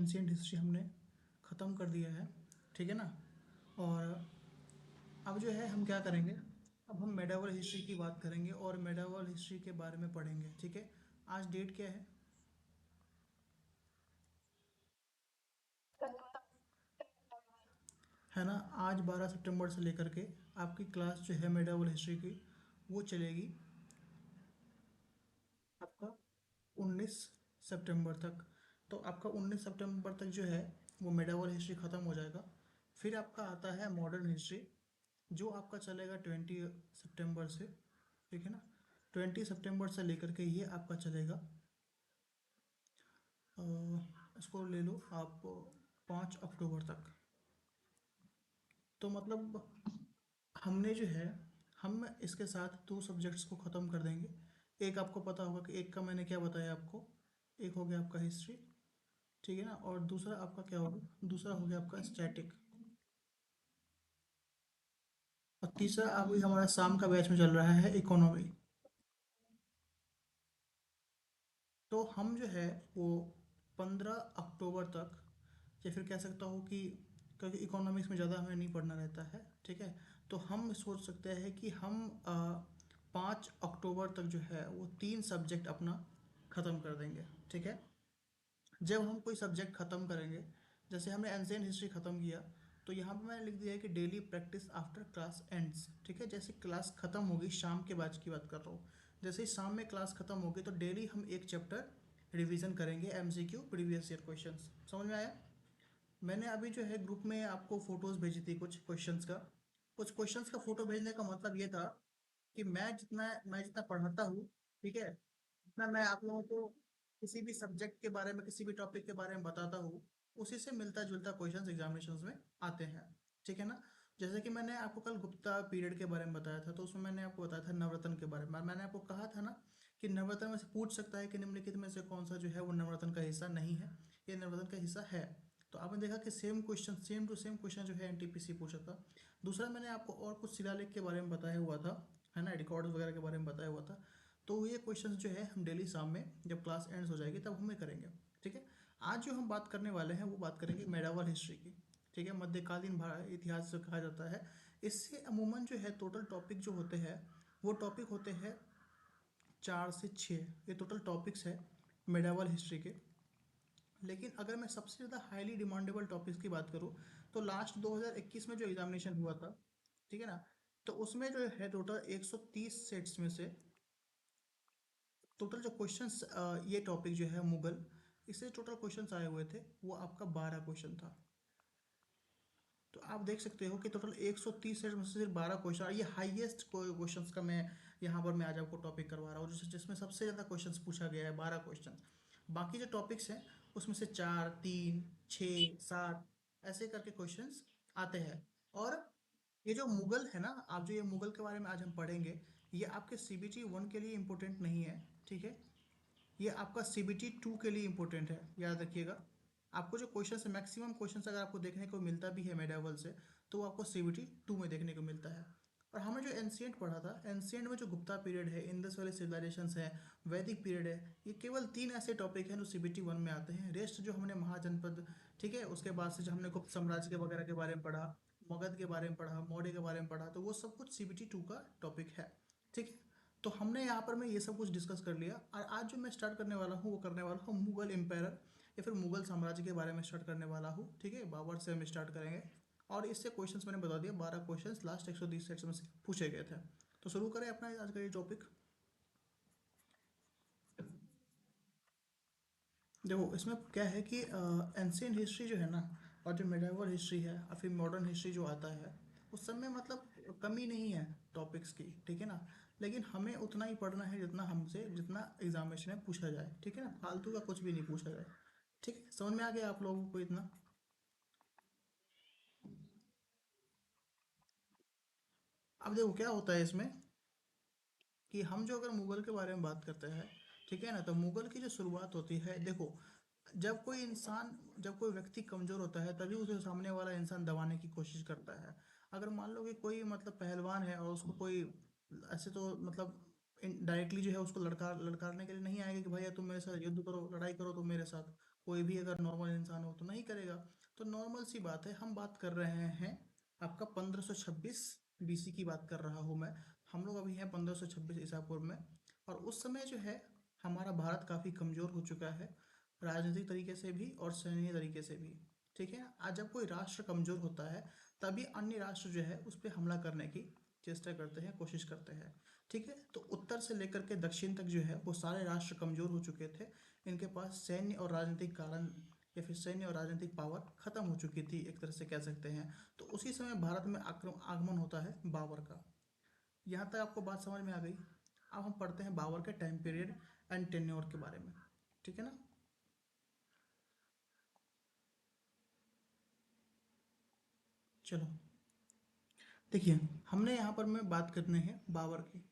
Ancient history हमने ख़त्म कर दिया है, ठीक है ना। और अब जो है हम क्या करेंगे, अब हम मेडावल हिस्ट्री की बात करेंगे और मेडावल हिस्ट्री के बारे में पढ़ेंगे, ठीक है। आज डेट क्या है ना। आज 12 सितंबर से लेकर के आपकी क्लास जो है मेडावल हिस्ट्री की वो चलेगी आपका 19 सितंबर तक। तो आपका 19 सितंबर तक जो है वो मेडावल हिस्ट्री ख़त्म हो जाएगा। फिर आपका आता है मॉडर्न हिस्ट्री, जो आपका चलेगा 20 सितंबर से, ठीक है ना। 20 सितंबर से लेकर के ये आपका चलेगा, अ, इसको ले लो आप 5 अक्टूबर तक। तो मतलब हमने जो है, हम इसके साथ दो सब्जेक्ट्स को ख़त्म कर देंगे। एक आपको पता होगा कि एक का मैंने क्या बताया आपको, एक हो गया आपका हिस्ट्री, ठीक है ना। और दूसरा आपका क्या होगा, दूसरा हो गया आपका स्टैटिक। और तीसरा अभी हमारा शाम का बैच में चल रहा है इकोनॉमी। तो हम जो है वो 15 अक्टूबर तक, या फिर कह सकता हूँ कि क्योंकि इकोनॉमिक्स में ज़्यादा हमें नहीं पढ़ना रहता है, ठीक है। तो हम सोच सकते हैं कि हम 5 अक्टूबर तक जो है वो तीन सब्जेक्ट अपना ख़त्म कर देंगे, ठीक है। जब हम कोई सब्जेक्ट ख़त्म करेंगे, जैसे हमने एंशियंट हिस्ट्री ख़त्म किया, तो यहाँ पे मैंने लिख दिया है कि daily practice after class ends, ठीक है। जैसे क्लास ख़त्म होगी, शाम के बैच की बात कर रहा हूँ, जैसे ही शाम में क्लास ख़त्म होगी तो डेली हम एक चैप्टर रिवीजन करेंगे, एमसीक्यू प्रीवियस ईयर क्वेश्चंस। समझ में आया। मैंने अभी जो है ग्रुप में आपको फोटोज़ भेजी थी कुछ क्वेश्चंस का। कुछ क्वेश्चंस का फोटो भेजने का मतलब ये था कि मैं जितना पढ़ाता हूँ, ठीक है, जितना मैं आप लोगों को किसी भी सब्जेक्ट के बारे में, किसी भी टॉपिक के बारे में बताता हूँ, उसी से मिलता जुलता क्वेश्चंस एग्जामिनेशंस में आते हैं, ठीक है ना। जैसे कि मैंने आपको कल गुप्ता पीरियड के बारे में बताया था, तो उसमें मैंने आपको बताया था नवरत्न के बारे में। मैंने आपको कहा था ना कि नवरत्न में से पूछ सकता है कि निम्नलिखित में से कौन सा जो है वो नवरत्न का हिस्सा नहीं है, ये नवरत्न का हिस्सा है। तो आपने देखा कि same question, same to same question जो है एनटीपीसी पूछा था। दूसरा मैंने आपको और कुछ शिलालेख के बारे में बताया हुआ था, है ना, रिकॉर्ड्स वगैरह के बारे में बताया हुआ था। तो ये क्वेश्चंस जो है हम डेली शाम में जब क्लास एंड्स हो जाएगी तब हमें करेंगे, ठीक है। आज जो हम बात करने वाले हैं वो बात करेंगे मेडावल हिस्ट्री की, ठीक है। मध्यकालीन इतिहास जो कहा जाता है, इससे अमूमन जो है टोटल टॉपिक जो होते हैं वो टॉपिक होते हैं 4 से 6, ये टोटल टॉपिक्स है मेडावल हिस्ट्री के। लेकिन अगर मैं सबसे ज़्यादा हाईली डिमांडेबल टॉपिक्स की बात करूँ, तो लास्ट 2021 में जो एग्जामिनेशन हुआ था, ठीक है ना, तो उसमें जो है टोटल 130 सेट्स में से टोटल जो क्वेश्चंस, ये टॉपिक जो है मुगल, इससे टोटल क्वेश्चंस आए हुए थे वो आपका 12 क्वेश्चन था। तो आप देख सकते हो कि टोटल 130 सेट में से सिर्फ 12 क्वेश्चन, और ये हाईएस्ट क्वेश्चंस का मैं यहाँ पर मैं आज आपको टॉपिक करवा रहा हूँ, जिसमें सबसे ज़्यादा क्वेश्चंस पूछा गया है 12 क्वेश्चन। बाकी जो टॉपिक्स हैं उसमें से 4, 3, 6, 7 ऐसे करके क्वेश्चंस आते हैं। और ये जो मुगल है ना, आप जो ये मुगल के बारे में आज हम पढ़ेंगे, ये आपके CBT 1 के लिए इम्पोर्टेंट नहीं है, ठीक है। ये आपका CBT 2 के लिए इम्पोर्टेंट है, याद रखिएगा। आपको जो क्वेश्चन है, मैक्सिमम क्वेश्चन अगर आपको देखने को मिलता भी है मेडावल से, तो वो आपको CBT 2 में देखने को मिलता है। और हमने जो एंशियंट पढ़ा था, एंशियंट में जो गुप्ता पीरियड है, इंडस वैली सिविलाइजेशंस है, वैदिक पीरियड है, ये केवल तीन ऐसे टॉपिक हैं जो CBT 1 में आते हैं। रेस्ट जो हमने महाजनपद, ठीक है, उसके बाद से जो हमने गुप्त साम्राज्य के वगैरह के बारे में पढ़ा, मगध के बारे में पढ़ा, मौर्य के बारे में पढ़ा, तो वो सब कुछ CBT 2 का टॉपिक है, ठीक है। तो हमने यहाँ पर मैं ये सब कुछ डिस्कस कर लिया, और आज जो मैं स्टार्ट करने वाला हूँ वो करने वाला हूँ मुगल एम्पायर या फिर मुगल साम्राज्य के बारे में स्टार्ट करने वाला हूँ, ठीक है। बाबर से हम स्टार्ट करेंगे। और इससे क्वेश्चंस मैंने बता दिया, 12 क्वेश्चंस लास्ट 120 सेट्स में से पूछे गए थे। तो शुरू करें अपना आज का ये टॉपिक। देखो इसमें क्या है कि एंशियंट हिस्ट्री जो है ना, और जो मेडाइवल हिस्ट्री है और फिर मॉडर्न हिस्ट्री जो आता है, उस सब में मतलब कमी नहीं है टॉपिक्स की, ठीक है ना। लेकिन हमें उतना ही पढ़ना है जितना हमसे, जितना एग्जामिनेशन में पूछा जाए, ठीक है ना, फालतू का कुछ भी नहीं पूछा जाए। ठीक है, समझ में आ गया आप लोगों को इतना। अब देखो क्या होता है इसमें कि हम जो अगर मुगल के बारे में बात करते हैं, ठीक है ना, तो मुगल की जो शुरुआत होती है, देखो, जब कोई व्यक्ति कमजोर होता है तभी उसे सामने वाला इंसान दबाने की कोशिश करता है। अगर मान लो कि कोई मतलब पहलवान है और उसको कोई ऐसे तो मतलब डायरेक्टली जो है उसको लड़कारने के लिए नहीं आएगा कि भैया तुम मेरे साथ युद्ध करो, लड़ाई करो तुम मेरे साथ। कोई भी अगर नॉर्मल इंसान हो तो नहीं करेगा। तो नॉर्मल सी बात है, हम बात कर रहे हैं आपका 1526 बीसी की बात कर रहा हूँ मैं। हम लोग अभी हैं 1526 ईसा पूर्व में। और उस समय जो है हमारा भारत काफ़ी कमज़ोर हो चुका है, राजनीतिक तरीके से भी और सैन्य तरीके से भी। ठीक है, आज जब कोई राष्ट्र कमज़ोर होता है तभी अन्य राष्ट्र जो है उस पर हमला करने की चेष्टा करते हैं, कोशिश करते हैं। ठीक है, तो उत्तर से लेकर के दक्षिण तक जो है वो सारे राष्ट्र कमज़ोर हो चुके थे। इनके पास सैन्य और राजनीतिक कारण या फिर सैन्य और राजनीतिक पावर खत्म हो चुकी थी, एक तरह से कह सकते हैं। तो उसी समय भारत में आगमन होता है बाबर का। यहाँ तक आपको बात समझ में आ गई। अब हम पढ़ते हैं बाबर के टाइम पीरियड एंड टेन्योर के बारे में। ठीक है ना। चलो, देखिए, हमने यहाँ पर में बात करनी है बाबर की।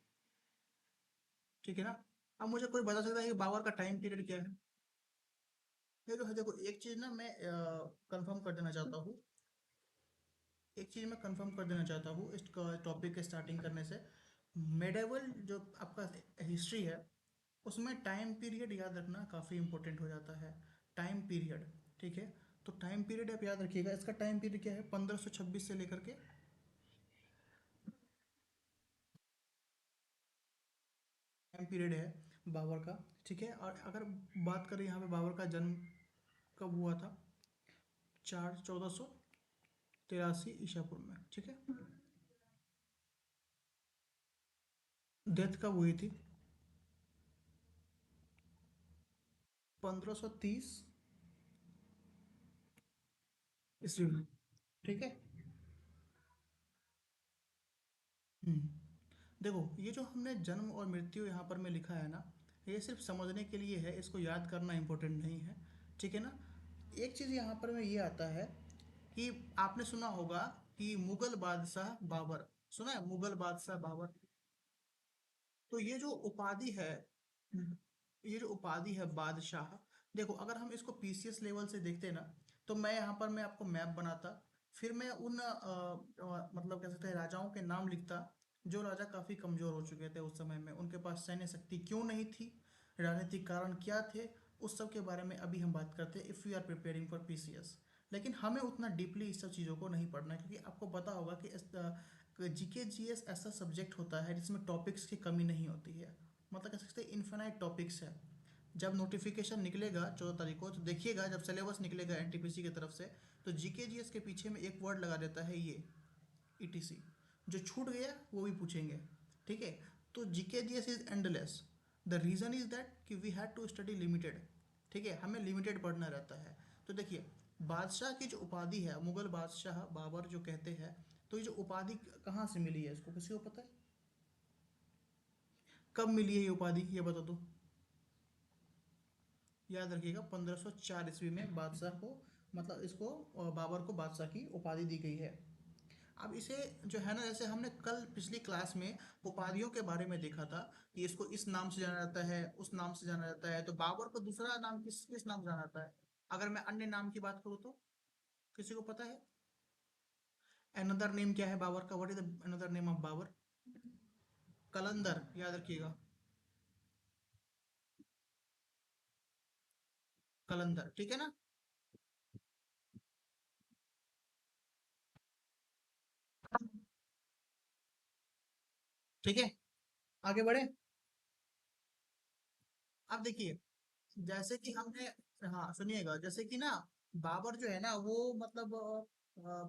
ठीक है ना। अब मुझे कोई बता सकता है कि बाबर का टाइम पीरियड क्या है? देखो देखो, एक चीज़ ना मैं कंफर्म कर देना चाहता हूँ। एक चीज़ मैं कंफर्म कर देना चाहता हूँ इस टॉपिक के स्टार्टिंग करने से। मेडेवल जो आपका हिस्ट्री है उसमें टाइम पीरियड याद रखना काफ़ी इंपॉर्टेंट हो जाता है। टाइम पीरियड, ठीक है। तो टाइम पीरियड आप याद रखिएगा, इसका टाइम पीरियड क्या है, 1526 से लेकर के टाइम पीरियड है बाबर का। ठीक है, और अगर बात करें यहाँ पे बाबर का जन्म कब हुआ था, 1483 ईसा पूर्व में। ठीक है, डेथ कब हुई थी, 1530 ईस्वी में। ठीक है। देखो, ये जो हमने जन्म और मृत्यु यहाँ पर में लिखा है ना, ये सिर्फ समझने के लिए है, इसको याद करना इम्पोर्टेंट नहीं है। ठीक है ना। एक चीज़ यहाँ पर में ये आता है कि आपने सुना होगा कि मुगल बादशाह बाबर, सुना है मुगल बादशाह बाबर? तो ये जो उपाधि है, ये जो उपाधि है बादशाह, देखो अगर हम इसको पीसीएस लेवल से देखते ना, तो मैं यहाँ पर मैं आपको मैप बनाता, फिर मैं उन मतलब कह सकते हैं राजाओं के नाम लिखता जो राजा काफ़ी कमज़ोर हो चुके थे उस समय में, उनके पास सैन्य शक्ति क्यों नहीं थी, राजनीतिक कारण क्या थे, उस सब के बारे में अभी हम बात करते हैं if you are preparing for PCS. लेकिन हमें उतना डीपली इस सब चीज़ों को नहीं पढ़ना है, क्योंकि आपको पता होगा कि जीके जीएस ऐसा सब्जेक्ट होता है जिसमें टॉपिक्स की कमी नहीं होती है। मतलब कह सकते हैं इन्फिनाइट टॉपिक्स है। जब नोटिफिकेशन निकलेगा 14 तारीख को, तो देखिएगा जब सिलेबस निकलेगा एनटीपीसी की तरफ से, तो जीके जीएस के पीछे में एक वर्ड लगा देता है ये ईटीसी। जो छूट गया वो भी पूछेंगे। ठीक है। तो GK GS is endless. The reason is that कि we had to study limited. ठीक है, हमें लिमिटेड पढ़ना रहता है। तो देखिए, बादशाह की जो उपाधि है, मुगल बादशाह बाबर जो कहते हैं, तो ये जो उपाधि कहाँ से मिली है, इसको किसी को पता है? कब मिली है ये उपाधि, ये बता दो। याद रखिएगा 1504 ईस्वी में बादशाह को, मतलब इसको बाबर को बादशाह की उपाधि दी गई है। अब इसे जो है ना, जैसे हमने कल पिछली क्लास में उपाधियों के बारे में देखा था कि इसको इस नाम से जाना जाता है, उस नाम से जाना जाता है, तो बाबर को दूसरा नाम किस किस नाम से जाना जाता है? अगर मैं अन्य नाम की बात करूँ तो किसी को पता है? अनदर नेम क्या है बाबर का, what is the another name of Babur? Qalandar, याद रखिएगा। कलंदर, ठीक है ना। ठीक है, आगे बढ़े। अब देखिए, जैसे कि हमने, हाँ सुनिएगा, जैसे कि ना बाबर जो है ना वो मतलब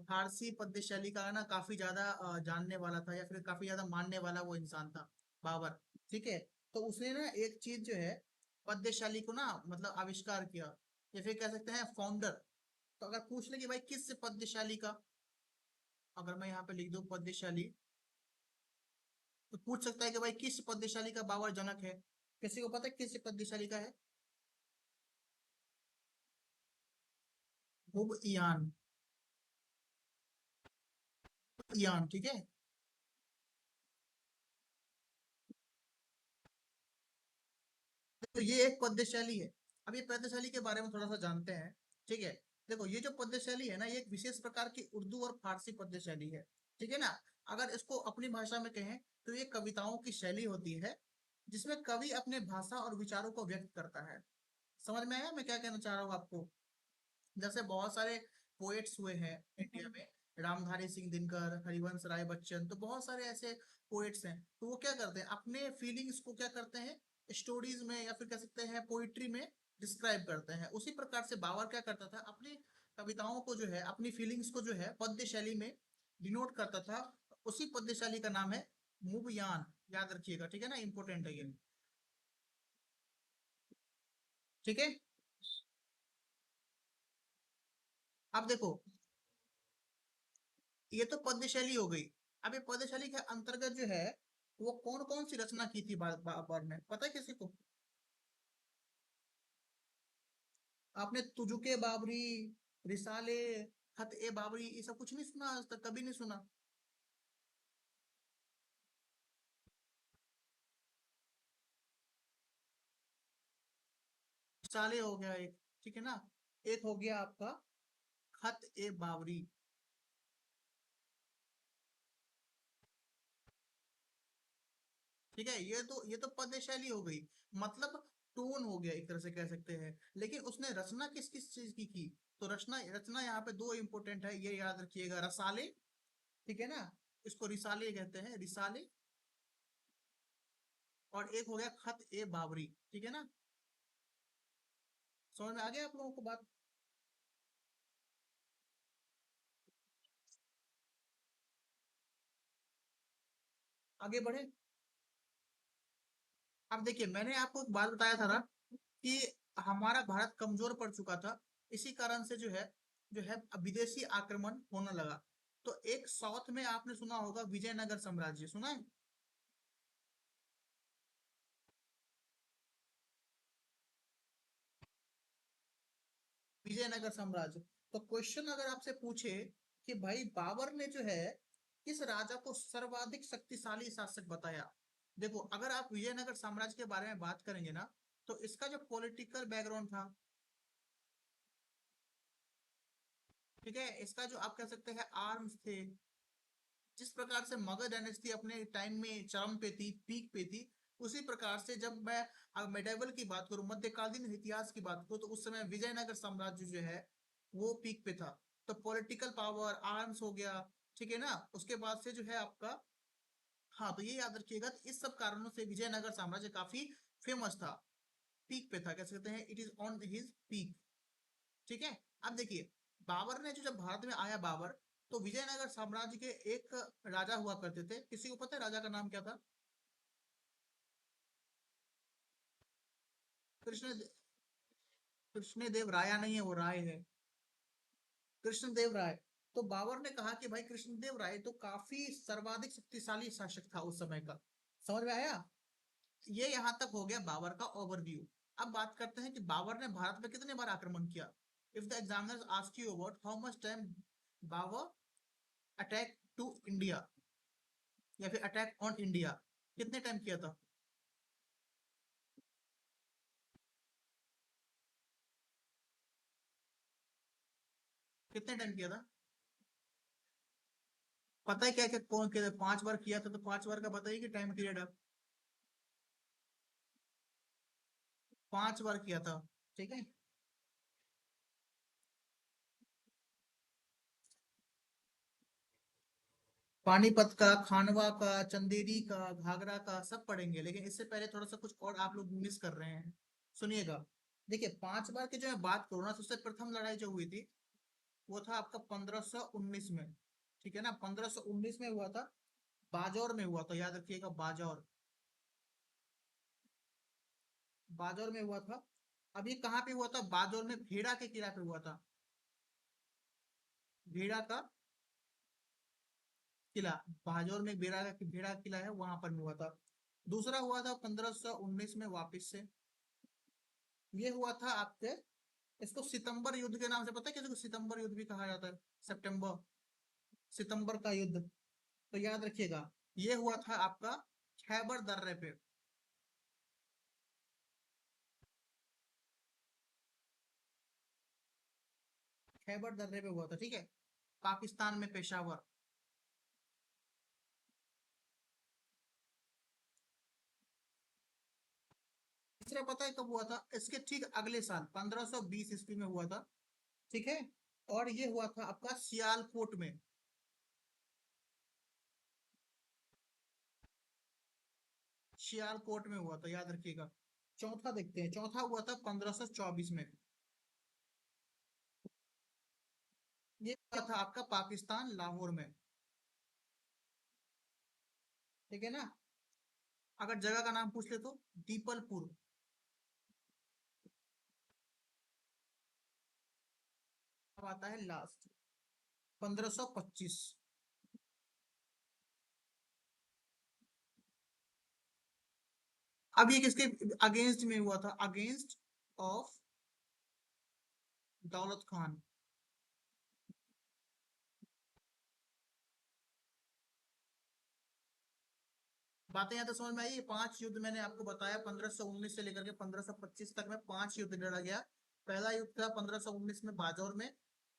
फारसी पद्य शैली का ना काफी ज्यादा जानने वाला था, या फिर काफी ज्यादा मानने वाला वो इंसान था बाबर। ठीक है। तो उसने ना एक चीज जो है पद्य शैली को ना मतलब आविष्कार किया, या फिर कह सकते हैं फाउंडर। तो अगर पूछ ले कि भाई किस पद्य शैली का, अगर मैं यहाँ पे लिख दूं पद्य शैली, तो पूछ सकता है कि भाई किस पद्य शैली का बाबर जनक है? किसी को पता है किस पद्य शैली का है? हुबयान। यान, ठीक है। तो ये एक पद्य शैली है। अब ये पद्य शैली के बारे में थोड़ा सा जानते हैं। ठीक है। देखो, ये जो पद्य शैली है ना, ये एक विशेष प्रकार की उर्दू और फारसी पद्य शैली है। ठीक है ना। अगर इसको अपनी भाषा में कहें तो ये कविताओं की शैली होती है जिसमें कवि अपने भाषा और विचारों को व्यक्त करता है। समझ में आया मैं क्या कहना चाह रहा हूँ आपको? जैसे बहुत सारे पोएट्स हुए हैं इंडिया में, रामधारी सिंह दिनकर, हरिवंश राय बच्चन, तो बहुत सारे ऐसे पोएट्स हैं। तो वो क्या करते हैं, अपने फीलिंग्स को क्या करते हैं, स्टोरीज में या फिर कह सकते हैं पोइट्री में डिस्क्राइब करते हैं। उसी प्रकार से बाबर क्या करता था, अपनी कविताओं को जो है, अपनी फीलिंग्स को जो है पद्य शैली में डिनोट करता था। उसी पद्य शैली का नाम है मुबयान। याद रखिएगा, ठीक है ना, इंपॉर्टेंट है ये। ठीक है। अब देखो, ये तो पद्य शैली हो गई। अब ये पद्य शैली के अंतर्गत जो है, वो कौन कौन सी रचना की थी बाबर ने, पता है किसी को? आपने तुजुके बाबरी, रिसाले, खत ए बाबरी, ये सब कुछ नहीं सुना आज तक, कभी नहीं सुना? रिसाले हो गया एक, ठीक है ना। एक हो गया आपका खत ए बाबरी। ठीक है, ये तो पद्य शैली हो गई, मतलब टोन हो गया एक तरह से कह सकते हैं। लेकिन उसने रचना किस किस चीज की की? तो रचना रचना यहाँ पे दो इंपॉर्टेंट है, ये याद रखिएगा, रसाले, ठीक है ना, इसको रिसाले कहते हैं, रिसाले। और एक हो गया खत ए बाबरी, ठीक है ना। समझ में आ गया आप लोगों को बात? आगे बढ़े। अब देखिए, मैंने आपको एक बात बताया था ना कि हमारा भारत कमजोर पड़ चुका था, इसी कारण से जो है विदेशी आक्रमण होने लगा। तो एक साउथ में आपने सुना होगा विजयनगर साम्राज्य, सुना है? विजयनगर साम्राज्य। तो क्वेश्चन अगर आपसे पूछे कि भाई बाबर ने जो है किस राजा को सर्वाधिक शक्तिशाली शासक बताया, देखो अगर आप विजयनगर साम्राज्य के बारे में बात करेंगे ना, तो इसका जो पॉलिटिकल बैकग्राउंड था, ठीक है, इसका जो आप कह सकते हैं आर्म्स थे, जिस प्रकार से मगध डायनेस्टी अपने टाइम में चरम पे थी, पीक पे थी, उसी प्रकार से जब मैं मेडाइवल की बात करूं, मध्यकालीन इतिहास की बात करूं, तो उस समय विजयनगर साम्राज्य जो है वो पीक पे था। तो पॉलिटिकल पावर, आर्म्स हो गया, ठीक है ना, उसके बाद से जो है आपका, हाँ, तो ये याद रखिएगा, तो इस सब कारणों से विजयनगर साम्राज्य काफी फेमस था, पीक पे था, कह सकते हैं it is on his peak. ठीक है। अब देखिए, बाबर ने जो जब भारत में आया बाबर, तो विजयनगर साम्राज्य के एक राजा हुआ करते थे, किसी को पता है राजा का नाम क्या था? कृष्ण कृष्णदेव राया नहीं है, वो राय है, कृष्णदेव राय। तो बाबर ने कहा कि भाई कृष्णदेव राय तो काफी सर्वाधिक शक्तिशाली शासक था उस समय का। समझ में आया? ये यहाँ तक हो गया बाबर का ओवरव्यू। अब बात करते हैं कि बाबर ने भारत में कितने बार आक्रमण किया। If the examiners ask you about how much time Babur attack to India, या फिर अटैक ऑन इंडिया, कितने टाइम किया था? कितने टाइम किया था? पता है क्या क्या कौन किया था? 5 बार किया था, तो 5 बार का बताइए कि टाइम पीरियड आप। 5 बार किया था, ठीक है। पानीपत का, खानवा का, चंदेरी का, घाघरा का, सब पढ़ेंगे, लेकिन इससे पहले थोड़ा सा कुछ और आप लोग मिस कर रहे हैं, सुनिएगा। देखिए, 5 बार की जो मैं बात करूँ ना, सबसे प्रथम लड़ाई जो हुई थी वो था आपका 1519 में, ठीक है ना, 1519 में हुआ था, बाजौर में हुआ था, याद रखिएगा, बाजौर, बाजौर में हुआ था। अभी कहाँ पे हुआ था? बाजौर में भेड़ा के किला पे हुआ था, भेड़ा का किला, बाजौर में भेड़ा का किला है, वहां पर हुआ था। दूसरा हुआ था 1519 में वापिस से, ये हुआ था आपके, इसको सितंबर युद्ध के नाम से पता है किसी को? सितंबर युद्ध भी कहा जाता है, सितंबर, सितंबर का युद्ध। तो याद रखिएगा, ये हुआ था आपका खैबर दर्रे पे, खैबर दर्रे पे हुआ था, ठीक है, पाकिस्तान में पेशावर। तीसरा पता है कब हुआ था? इसके ठीक अगले साल 1520 ईस्वी में हुआ था। ठीक है। और ये हुआ था आपका सियालकोट में। सियालकोट में हुआ था, याद रखिएगा। चौथा देखते हैं, चौथा हुआ था 1524 में। ये हुआ था आपका पाकिस्तान, लाहौर में। ठीक है ना। अगर जगह का नाम पूछ ले तो दीपलपुर। अब आता है लास्ट, 1525। अब ये किसके अगेंस्ट में हुआ था? अगेंस्ट ऑफ दौलत खान। बातें यहाँ तो समझ में आई? ये 5 युद्ध मैंने आपको बताया, 1519 से लेकर के 1525 तक में 5 युद्ध लड़ा गया। पहला युद्ध था 1519 में बाजौर में,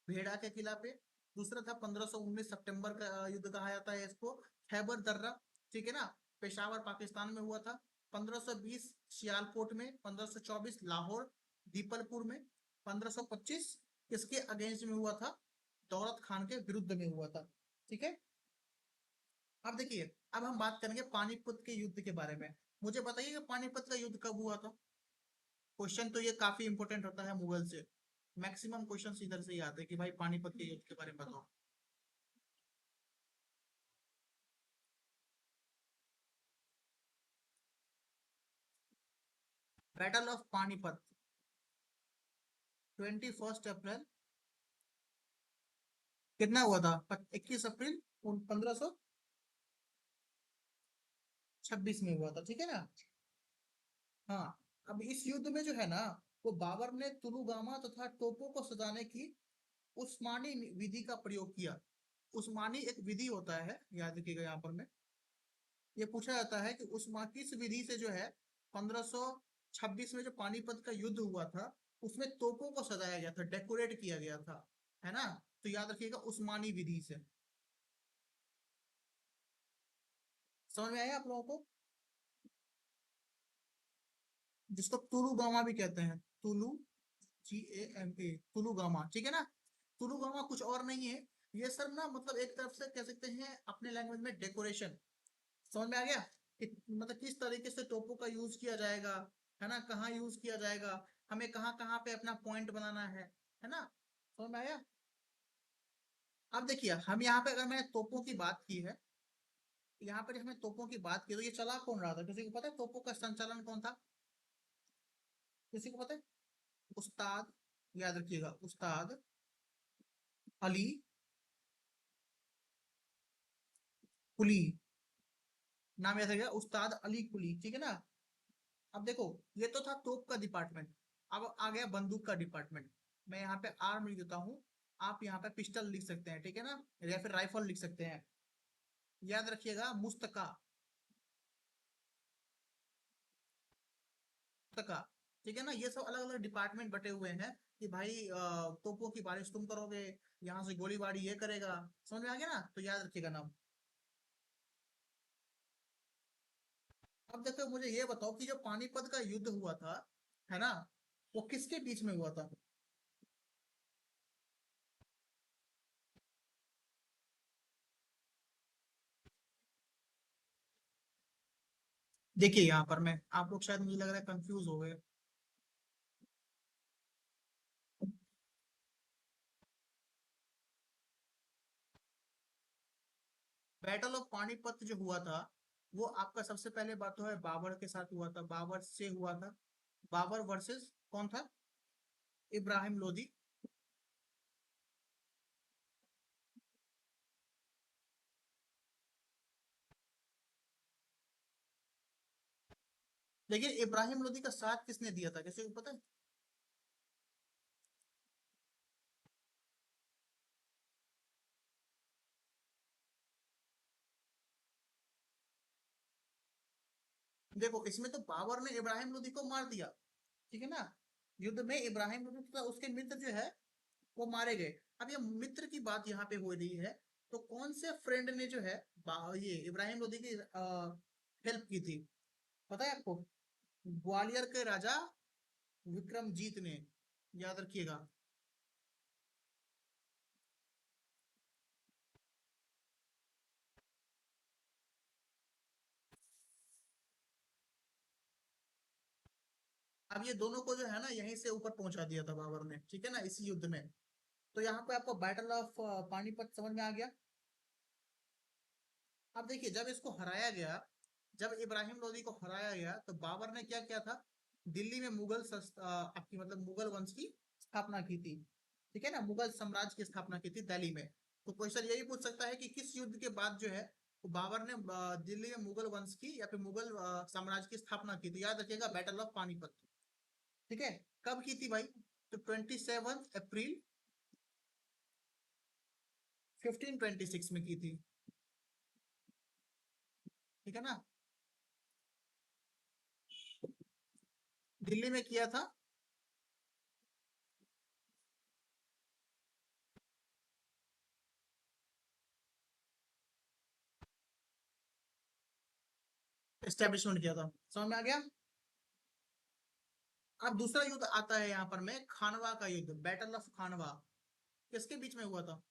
भेड़ा के किला पे। दूसरा था 1519 सितंबर का युद्ध कहा जाता है इसको, खैबर दर्रा। ठीक है ना। पेशावर पाकिस्तान में हुआ था। 1520 सियालकोट में, 1524 लाहौर दीपलपुर में, 1525 किसके अगेंस्ट में हुआ था? दौलत खान के विरुद्ध में हुआ था। ठीक है। अब देखिए, अब हम बात करेंगे पानीपत के युद्ध के बारे में। मुझे बताइए कि पानीपत का युद्ध कब हुआ था? क्वेश्चन तो ये काफी इंपॉर्टेंट होता है मुगल से। मैक्सिमम क्वेश्चन इधर से ही आते हैं कि भाई पानीपत के युद्ध के बारे में बताओ। बैटल ऑफ पानीपत, 21 अप्रैल। कितना हुआ था? 21 अप्रैल 1526 में हुआ था। ठीक है ना। हाँ। अब इस युद्ध में जो है ना, वो बाबर ने तुलुगामा तथा तोपों को सजाने की उस्मानी विधि का प्रयोग किया। उस्मानी एक विधि होता है, याद रखिएगा यहाँ पर। मैं ये पूछा जाता है कि उस्मा किस विधि से जो है 1526 में जो पानीपत का युद्ध हुआ था, उसमें तोपों को सजाया गया था, डेकोरेट किया गया था, है ना। तो याद रखिएगा उस्मानी विधि से। समझ में आया आप लोगों को? जिसको तुलुगामा भी कहते हैं, तुलु, GAMA, तुलुगामा। ठीक है ना। तुलुगामा कुछ और नहीं है, ये सब ना मतलब एक तरफ से कह सकते हैं अपने लैंग्वेज में डेकोरेशन। समझ में आ गया कि मतलब किस तरीके से टोपो का यूज किया जाएगा, है ना, कहाँ यूज किया जाएगा, हमें कहाँ कहाँ पे अपना पॉइंट बनाना है ना। समझ में आया? अब देखिए, हम यहाँ पे अगर मैंने तोपों की बात की है, यहाँ पर हमने तोपों की बात की, तो ये चला कौन रहा था? किसी को पता है तोपों का संचालन कौन था? किसी को पता है? उस्ताद, याद रखिएगा, उस्ताद अली कुली। नाम याद रखिएगा, उस्ताद अली कुली। ठीक है ना। अब देखो, ये तो था तोप का डिपार्टमेंट। अब आ गया बंदूक का डिपार्टमेंट। मैं यहाँ पे आर्म लिख देता हूँ, आप यहाँ पे पिस्टल लिख सकते हैं। ठीक है ना। या फिर राइफल लिख सकते हैं। याद रखिएगा, मुस्तका। मुस्तका। ठीक है ना। ये सब अलग अलग डिपार्टमेंट बटे हुए हैं कि भाई तोपों की बारिश तुम करोगे, यहाँ से गोलीबारी ये करेगा। समझ में आ गया ना। तो याद रखिएगा नाम। अब देखो, मुझे ये बताओ कि जो पानीपत का युद्ध हुआ था, है ना, वो किसके बीच में हुआ था? देखिए यहाँ पर मैं, आप लोग शायद मुझे लग रहा है कंफ्यूज हो गए। बैटल ऑफ पानीपत जो हुआ था, वो आपका सबसे पहले बात तो है बाबर के साथ हुआ था, बाबर से हुआ था। बाबर वर्सेस कौन था? इब्राहिम लोदी। लेकिन इब्राहिम लोदी का साथ किसने दिया था, किसी को पता है? देखो, इसमें तो बाबर ने इब्राहिम लोदी को मार दिया। ठीक है ना। युद्ध में इब्राहिम लोदी तथा उसके मित्र जो है वो मारे गए। अब ये मित्र की बात यहाँ पे हो रही है, तो कौन से फ्रेंड ने जो है ये इब्राहिम लोदी की हेल्प की थी, पता है आपको? ग्वालियर के राजा विक्रमजीत ने, याद रखिएगा। अब ये दोनों को जो है ना यहीं से ऊपर पहुंचा दिया था बाबर ने, ठीक है ना, इसी युद्ध में। तो यहाँ पे आपको बैटल ऑफ पानीपत समझ में आ गया। अब देखिए, जब इसको हराया गया, जब इब्राहिम लोदी को हराया गया, तो बाबर ने क्या किया था, दिल्ली में आपकी मतलब मुगल वंश की स्थापना की थी, ठीक है ना, मुगल साम्राज्य की स्थापना की थी दिल्ली में। तो क्वेश्चन यही पूछ सकता है कि किस युद्ध के बाद जो है वो बाबर ने दिल्ली में मुगल वंश की या फिर मुगल साम्राज्य की स्थापना की थी। याद रखिएगा, बैटल ऑफ पानीपत, ठीक है। कब की थी भाई? तो 27 अप्रैल 1526 में की थी, ठीक है ना, दिल्ली में किया था। एस्टेब्लिशमेंट किया था, समझ में आ गया। अब दूसरा युद्ध आता है यहाँ पर में, खानवा का युद्ध, बैटल ऑफ खानवा। किसके बीच में हुआ था?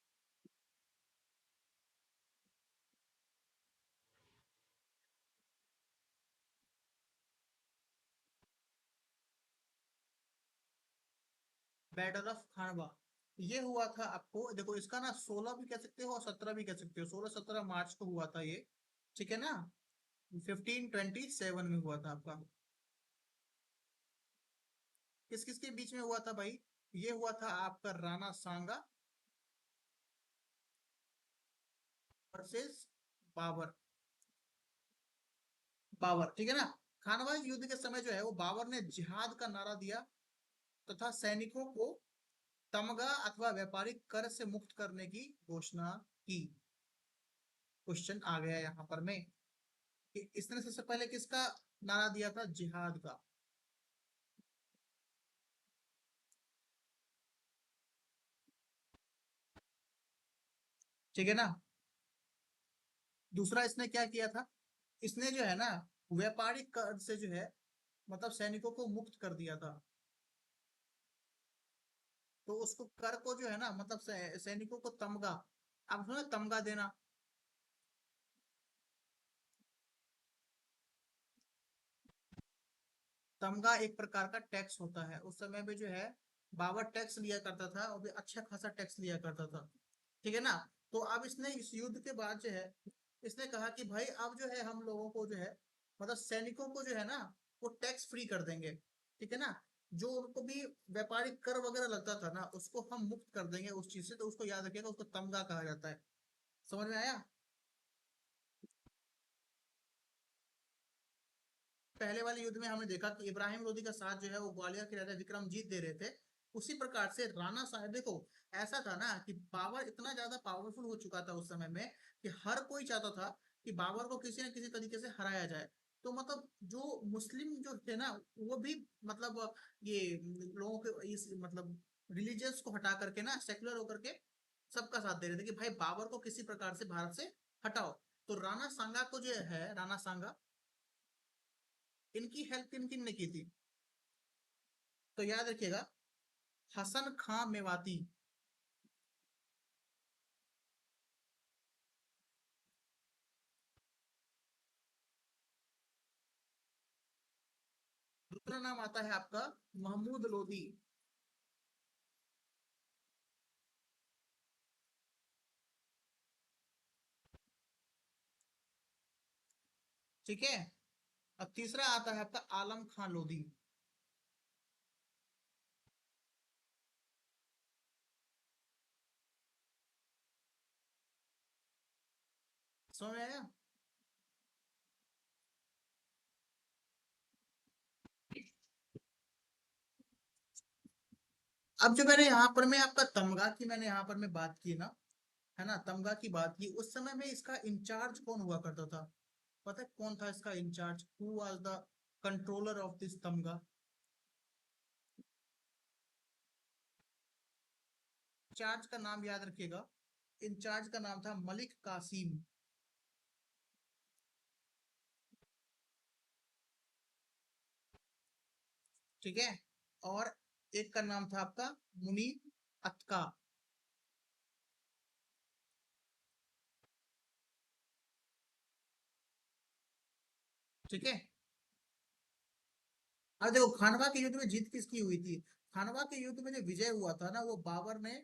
बैटल ऑफ खानवा ये हुआ था, आपको देखो इसका ना 16 भी कह सकते हो और 17 भी कह सकते हो, 16-17 मार्च को हुआ था ये, ठीक है ना, 1527 में हुआ था आपका। किस किस के बीच में हुआ था भाई? ये हुआ था आपका राणा सांगा वर्सेस बाबर, बाबर, ठीक है ना। खानवा युद्ध के समय जो है वो बाबर ने जिहाद का नारा दिया तथा सैनिकों को तमगा अथवा व्यापारिक कर से मुक्त करने की घोषणा की। क्वेश्चन आ गया यहाँ पर में कि इसने सबसे पहले किसका नारा दिया था? जिहाद का, ठीक है ना। दूसरा इसने क्या किया था, इसने जो है ना व्यापारिक कर से जो है मतलब सैनिकों को मुक्त कर दिया था। तो उसको कर को जो है ना मतलब सैनिकों को तमगा, अब सुनो तमगा देना, तमगा एक प्रकार का टैक्स होता है। उस समय में जो है बाबर टैक्स लिया करता था और भी अच्छा खासा टैक्स लिया करता था, ठीक है ना। तो अब इसने इस युद्ध के बाद जो है इसने कहा कि भाई अब जो है हम लोगों को जो है मतलब सैनिकों को जो है ना वो टैक्स फ्री कर देंगे, ठीक है ना। जो उनको भी व्यापारिक कर वगैरह लगता था ना उसको हम मुक्त कर देंगे उस चीज से। तो उसको याद रखिएगा, उसको तमगा कहा जाता है। समझ में आया? पहले वाले युद्ध में हमने देखा कि इब्राहिम लोदी का साथ जो है वो ग्वालियर के राजा विक्रमजीत दे रहे थे। उसी प्रकार से राणा साहेब, देखो ऐसा था ना कि बाबर इतना ज्यादा पावरफुल हो चुका था उस समय में कि हर कोई चाहता था कि बाबर को किसी न किसी तरीके से हराया जाए। तो मतलब जो मुस्लिम जो थे ना वो भी मतलब ये लोगों के इस मतलब रिलीजियस को हटा करके ना सेक्युलर होकर के सबका साथ दे रहे थे कि भाई बाबर को किसी प्रकार से भारत से हटाओ। तो राणा सांगा को जो है, राणा सांगा, इनकी हेल्प किन किन ने की थी? तो याद रखिएगा, हसन खां मेवाती, दूसरा नाम आता है आपका महमूद लोदी, ठीक है। अब तीसरा आता है आपका आलम खां लोदी। समझ में आया? अब जो मैंने यहाँ पर मैं आपका तमगा की मैंने यहाँ पर मैं बात की ना, है ना, तमगा की बात की, उस समय में इसका इंचार्ज कौन हुआ करता था? पता है कौन था इसका incharge? Who was the controller of this तमगा? इंचार्ज का नाम याद रखिएगा, इंचार्ज का नाम था मलिक कासिम। ठीक है। और एक का नाम था आपका मुनि अतका। ठीक है। अब देखो खानवा के युद्ध में जीत किसकी हुई थी। खानवा के युद्ध में जो विजय हुआ था ना, वो बाबर ने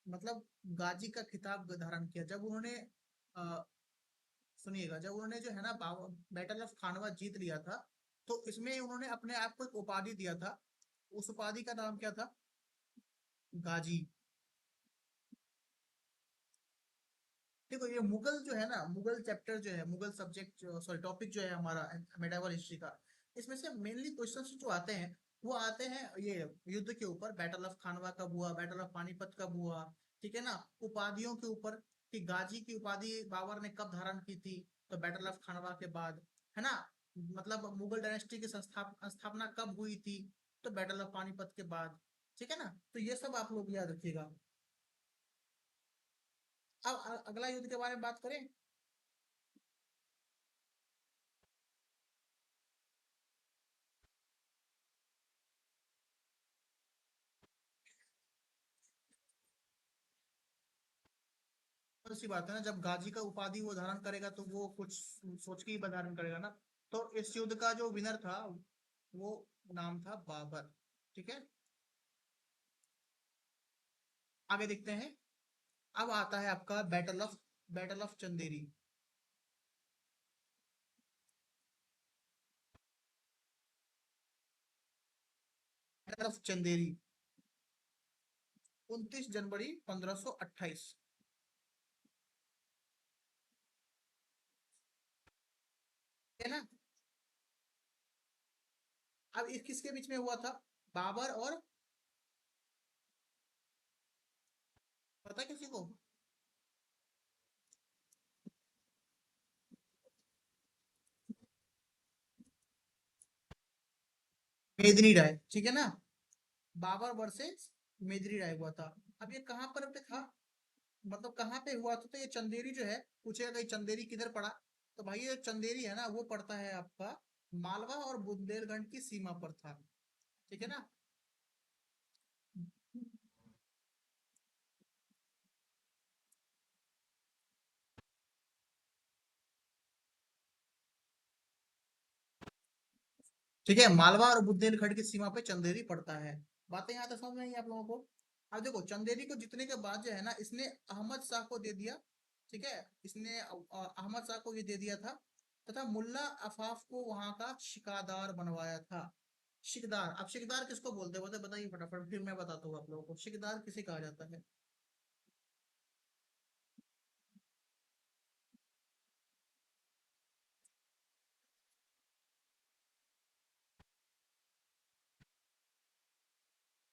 मतलब गाजी का खिताब धारण किया जब उन्होंने सुनिएगा, जब उन्होंने जो है ना बैटल ऑफ खानवा जीत लिया था, तो इसमें उन्होंने अपने आप को एक उपाधि दिया था। उस उपाधि का नाम क्या था? गाजी। देखो ये मुगल जो है ना, मुगल चैप्टर जो है, मुगल सब्जेक्ट जो सॉरी टॉपिक जो है हमारा मेडावल हिस्ट्री का, इसमें से मेनली क्वेश्चंस जो आते हैं वो आते हैं ये युद्ध के ऊपर। बैटल ऑफ खानवा कब हुआ, बैटल ऑफ पानीपत कब हुआ, ठीक है ना। उपाधियों के ऊपर कि गाजी की उपाधि बाबर ने कब धारण की थी, तो बैटल ऑफ खानवा के बाद, है ना। मतलब मुगल डायनेस्टी की स्थापना कब हुई थी, तो बैटल ऑफ पानीपत के बाद, ठीक है ना। तो ये सब आप लोग याद रखिएगा। अब अगला युद्ध के बारे में बात करें। तो सी बात है ना, जब गाजी का उपाधि वो धारण करेगा तो वो कुछ सोच के ही धारण करेगा ना। तो इस युद्ध का जो विनर था वो नाम था बाबर। ठीक है। आगे देखते हैं। अब आता है आपका battle of Chanderi. Battle of Chanderi 29 जनवरी 1528। है ना। अब इस किसके बीच में हुआ था? बाबर और, पता है किसी को? मेदिनी राय, ठीक है ना। बाबर वर्सेस मेदिनी राय हुआ था। अब ये कहाँ पर पे था, मतलब कहाँ पे हुआ था? तो ये चंदेरी जो है, पूछेगा कि चंदेरी किधर पड़ा, तो भाई ये चंदेरी है ना, वो पड़ता है आपका मालवा और बुंदेलखंड की सीमा पर था। ठीक है ना। ठीक है, मालवा और बुंदेलखंड की सीमा पे चंदेरी पड़ता है। बातें यहाँ तक समझ में आई आप लोगों को? अब देखो चंदेरी को जीतने के बाद जो है ना, इसने अहमद शाह को दे दिया। ठीक है। इसने अहमद शाह को ये दे दिया था, तथा मुल्ला अफाफ को वहां का शिकादार बनवाया था। शिकदार, अब शिकदार किसको बोलते हैं बताइए फटाफट, फिर मैं बताता हूँ आप लोगों को शिकदार किसे कहा जाता है।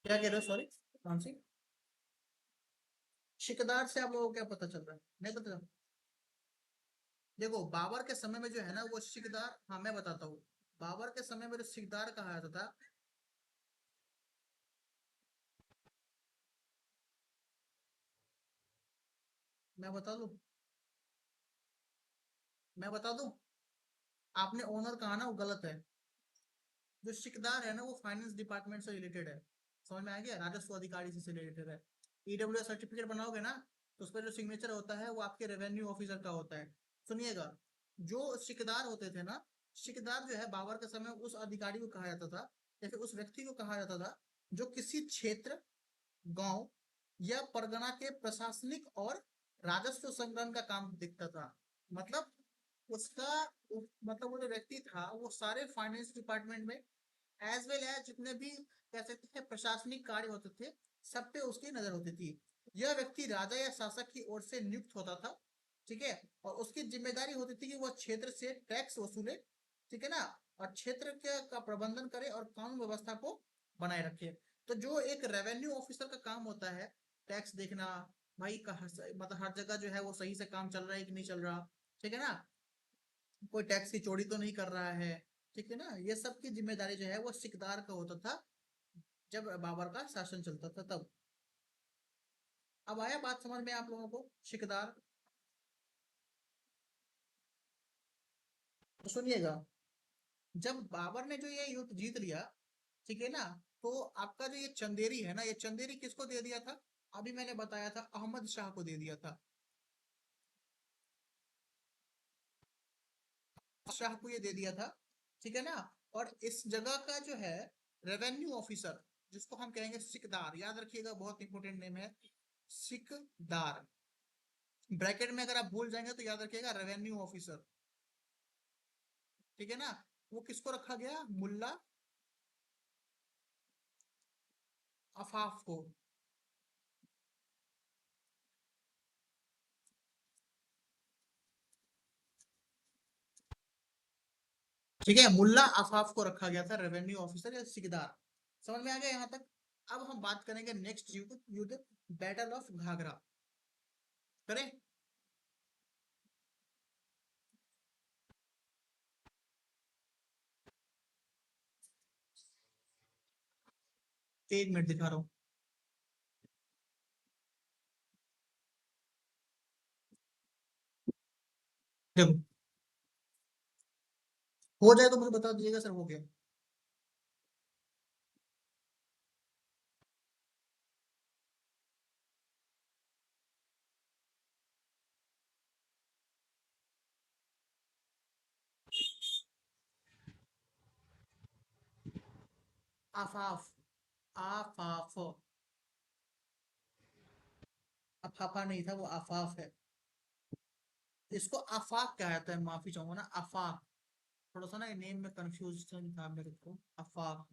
क्या कह रहे हो, सॉरी कौन सी? शिकदार से आप लोगों को क्या पता चल रहा है, नहीं पता चल? देखो बाबर के समय में जो है ना वो शिकदार, हाँ मैं बताता हूँ। बाबर के समय में जो शिकदार कहा जाता था, मैं बता दूं, मैं बता दूं। आपने ओनर कहा ना, वो गलत है। जो शिकदार है ना वो फाइनेंस डिपार्टमेंट से रिलेटेड है। समझ में आ गया, राजस्व अधिकारी से रिलेटेड है। ईडब्ल्यू सर्टिफिकेट बनाओगे ना, तो उस पर जो सिग्नेचर होता है वो आपके रेवेन्यू ऑफिसर का होता है। सुनिएगा, जो शिकदार होते थे ना, शिकदार जो है बाबर के समय उस अधिकारी को कहा जाता था, या फिर उस व्यक्ति को कहा जाता था जो किसी क्षेत्र, गांव या परगना के प्रशासनिक और राजस्व संग्रहण का काम देखता था। मतलब उसका मतलब वो जो व्यक्ति था वो सारे फाइनेंस डिपार्टमेंट में, एज वेल एज जितने भी कह सकते हैं प्रशासनिक कार्य होते थे, सब पे उसकी नजर होती थी। यह व्यक्ति राजा या शासक की ओर से नियुक्त होता था। ठीक है। और उसकी जिम्मेदारी होती थी कि वह क्षेत्र से टैक्स वसूले, ठीक है ना, और क्षेत्र के का प्रबंधन करे और कानून व्यवस्था को बनाए रखे। तो जो एक रेवेन्यू ऑफिसर का काम होता है, टैक्स देखना, भाई कहा मतलब हर जगह जो है वो सही से काम चल रहा है कि नहीं चल रहा, ठीक है ना, कोई टैक्स की चोरी तो नहीं कर रहा है, ठीक है ना, ये सब की जिम्मेदारी जो है वो सिकदार का होता था जब बाबर का शासन चलता था तब। अब आया बात समझ में आप लोगों को, सिकदार। तो सुनिएगा, जब बाबर ने जो ये युद्ध जीत लिया, ठीक है ना। तो आपका जो ये चंदेरी है ना, ये चंदेरी किसको दे दिया था? अभी मैंने बताया था अहमद शाह को दे दिया था, शाह को ये दे दिया था। ठीक है ना। और इस जगह का जो है रेवेन्यू ऑफिसर, जिसको हम कहेंगे सिकदार, याद रखिएगा बहुत इंपॉर्टेंट नेम है सिकदार। ब्रैकेट में अगर आप भूल जाएंगे तो याद रखिएगा रेवेन्यू ऑफिसर। ठीक है ना। वो किसको रखा गया? मुल्ला अफाफ को। ठीक है, मुल्ला अफाफ को रखा गया था रेवेन्यू ऑफिसर या सिकदार। समझ में आ गया यहाँ तक? अब हम बात करेंगे नेक्स्ट युद्ध, युद्ध बैटल ऑफ घाघरा। करें? 1 मिनट दिखा रहा हूँ। देखो, हो जाए तो मुझे बता दीजिएगा सर, हो गया। आफाफ, आफाफ, अफाफा नहीं था, वो आफाफ है। इसको आफाक कहा जाता है, माफी चाहूंगा ना, आफाक। थोड़ा सा ना ये नेम में कंफ्यूजन था मेरे को। आफाक